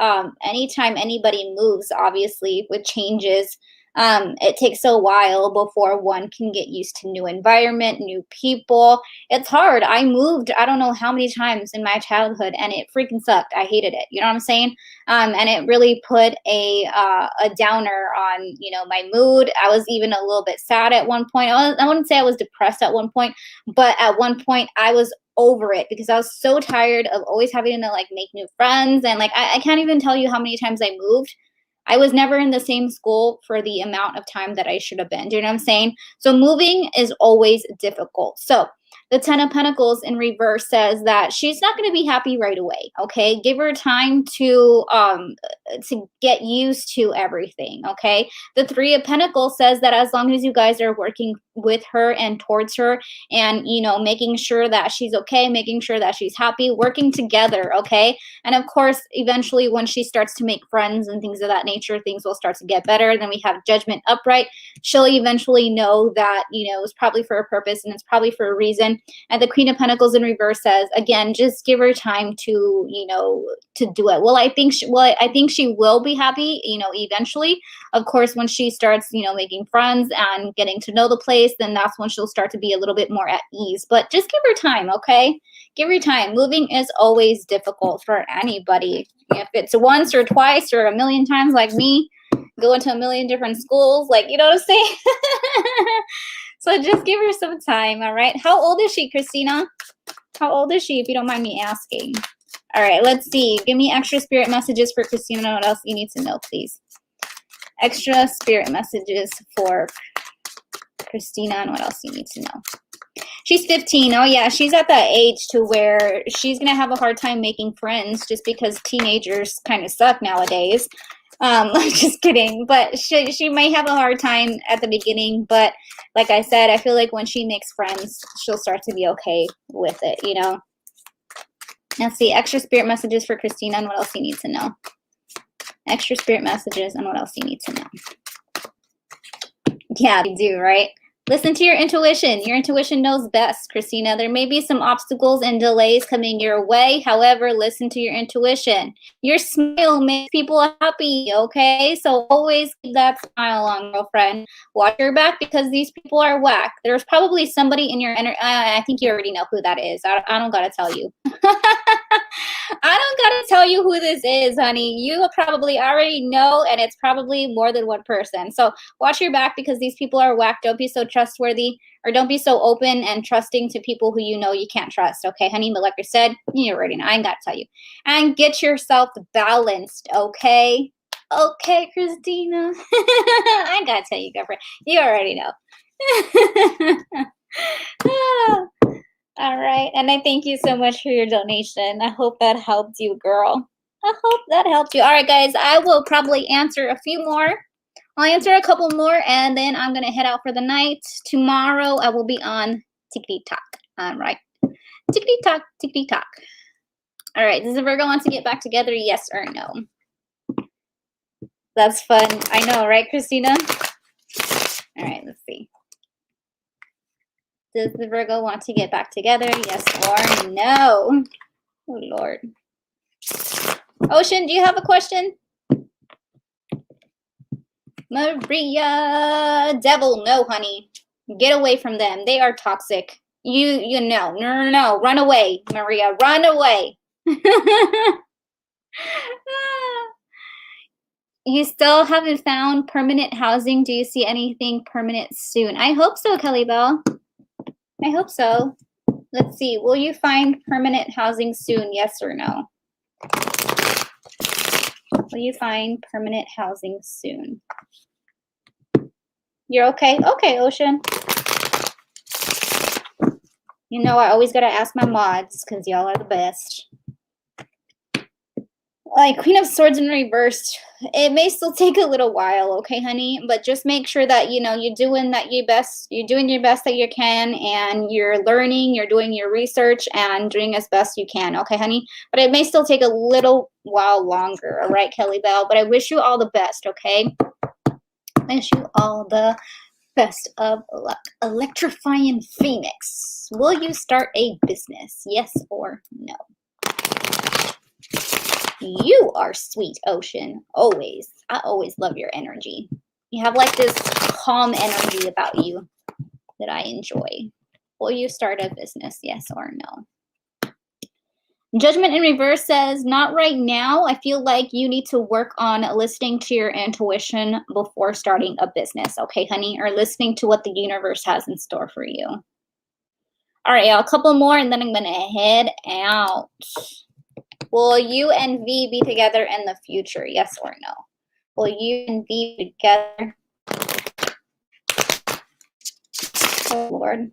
Anytime anybody moves, obviously, with changes, it takes a while before one can get used to new environment, new people. It's hard. I moved, I don't know how many times in my childhood, and it freaking sucked. I hated it. You know what I'm saying? And it really put a downer on, my mood. I was even a little bit sad at one point. I wouldn't say I was depressed at one point, but at one point I was over it because I was so tired of always having to like make new friends. And like I can't even tell you how many times I moved. I was never in the same school for the amount of time that I should have been. Do you know what I'm saying? So moving is always difficult. So The Ten of Pentacles in reverse says that she's not going to be happy right away, okay? Give her time to get used to everything, okay? The Three of Pentacles says that as long as you guys are working with her and towards her and, you know, making sure that she's okay, making sure that she's happy, working together, okay? And of course, eventually when she starts to make friends and things of that nature, things will start to get better. Then we have Judgment upright. She'll eventually know that, you know, it was probably for a purpose and it's probably for a reason. And the Queen of Pentacles in reverse says, again, just give her time to, you know, to do it. Well, I think she will be happy, you know, eventually. Of course, when she starts, you know, making friends and getting to know the place, then that's when she'll start to be a little bit more at ease. But just give her time, okay? Give her time. Moving is always difficult for anybody. If it's once or twice or a million times like me, going to a million different schools, like, you know what I'm saying? So just give her some time, all right? How old is she, Christina? How old is she, if you don't mind me asking? All right, let's see. Give me extra spirit messages for Christina and what else you need to know, please. Extra spirit messages for Christina and what else you need to know. She's 15. Oh, yeah, she's at that age to where she's going to have a hard time making friends just because teenagers kind of suck nowadays. Just kidding. But she may have a hard time at the beginning. But like I said, I feel like when she makes friends, she'll start to be okay with it, you know. Let's see. Extra spirit messages for Christina and what else you need to know. Extra spirit messages and what else you need to know. Yeah, you do, right? Listen to your intuition. Your intuition knows best, Christina. There may be some obstacles and delays coming your way. However, listen to your intuition. Your smile makes people happy, okay? So always keep that smile on, girlfriend. Watch your back because these people are whack. There's probably somebody in your energy. I think you already know who that is. I don't got to tell you. I don't got to tell you who this is, honey. You probably already know, and it's probably more than one person. So watch your back because these people are whack. Don't be so trustworthy, or don't be so open and trusting to people who you know you can't trust, okay, honey? But like I said, you already know. I ain't got to tell you. And get yourself balanced, okay? Okay, Christina. I ain't got to tell you, girlfriend. You already know. All right. And I thank you so much for your donation. I hope that helped you, girl. I hope that helped you. All right, guys. I will probably answer a few more. I'll answer a couple more, and then I'm going to head out for the night. Tomorrow, I will be on TikTok. All right. TikTok, TikTok. All right. Does the Virgo want to get back together? Yes or no? That's fun. I know, right, Christina? All right. Let's see. Does the Virgo want to get back together? Yes or no? Oh, Lord. Ocean, do you have a question? Maria. Devil, no, honey. Get away from them. They are toxic. You know. No. Run away, Maria. Run away. You still haven't found permanent housing. Do you see anything permanent soon? I hope so, Kelly Bell. I hope so. Let's see. Will you find permanent housing soon? Yes or no? Will you find permanent housing soon? You're okay? Okay, Ocean. You know, I always got to ask my mods because y'all are the best. Like Queen of Swords in reverse, it may still take a little while, okay, honey? But just make sure that, you know, you're doing your best that you can, and you're learning, you're doing your research, and doing as best you can, okay, honey? But it may still take a little while longer, all right, Kelly Bell? But I wish you all the best, okay? Wish you all the best of luck. Electrifying Phoenix. Will you start a business? Yes or no? You are sweet, Ocean. Always. I always love your energy. You have like this calm energy about you that I enjoy. Will you start a business? Yes or no? Judgment in reverse says, not right now. I feel like you need to work on listening to your intuition before starting a business. Okay, honey? Or listening to what the universe has in store for you. All right, y'all. A couple more and then I'm going to head out. Will you and V be together in the future? Yes or no? Will you and V be together? Oh, Lord.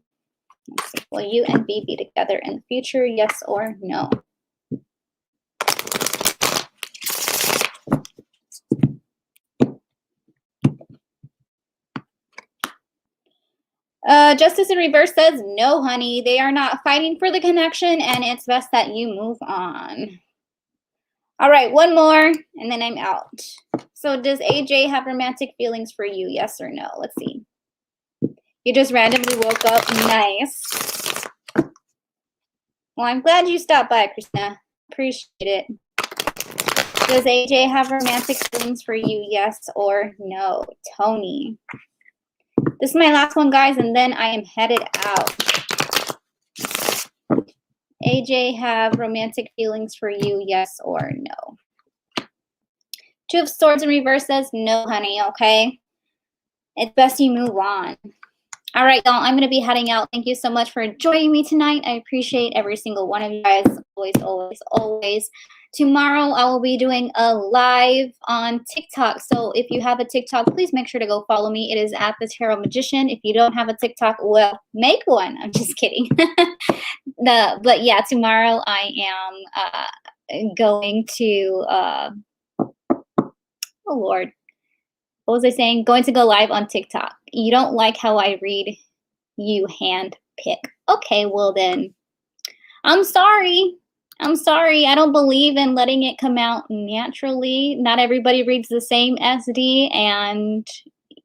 Let's see. Will you and B be together in the future? Yes or no? Justice in reverse says, no, honey, they are not fighting for the connection, and it's best that you move on. All right, one more, and then I'm out. So does AJ have romantic feelings for you? Yes or no? Let's see. You just randomly woke up. Nice. Well, I'm glad you stopped by, Christina. Appreciate it. Does AJ have romantic feelings for you? Yes or no? Tony. This is my last one, guys, and then I am headed out. AJ have romantic feelings for you? Yes or no? Two of Swords in reverse says, no, honey, okay? It's best you move on. All right, y'all, I'm going to be heading out. Thank you so much for joining me tonight. I appreciate every single one of you guys. Always, always, always. Tomorrow, I will be doing a live on TikTok. So if you have a TikTok, please make sure to go follow me. It is at The Tarot Magician. If you don't have a TikTok, well, make one. I'm just kidding. But yeah, tomorrow I am going to, oh, Lord. What was I saying? Going to go live on TikTok. You don't like how I read, you hand pick. Okay, well then, I'm sorry. I'm sorry. I don't believe in letting it come out naturally. Not everybody reads the same SD, and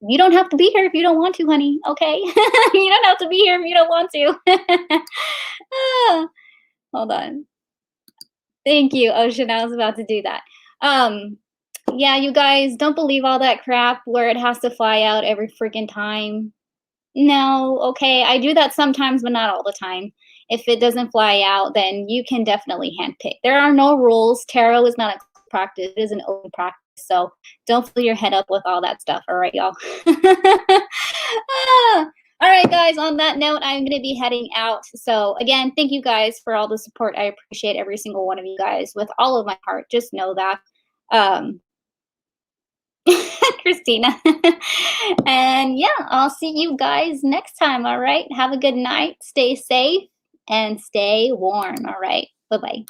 you don't have to be here if you don't want to, honey. Okay? You don't have to be here if you don't want to. Hold on. Thank you, Ocean. I was about to do that. Yeah, you guys, don't believe all that crap where it has to fly out every freaking time. No, okay, I do that sometimes, but not all the time. If it doesn't fly out, then you can definitely handpick. There are no rules. Tarot is not a practice. It is an open practice. So don't fill your head up with all that stuff. All right, y'all. All right, guys, on that note, I'm going to be heading out. So again, thank you guys for all the support. I appreciate every single one of you guys with all of my heart. Just know that. Christina. And yeah, I'll see you guys next time. All right. Have a good night. Stay safe and stay warm. All right. Bye-bye.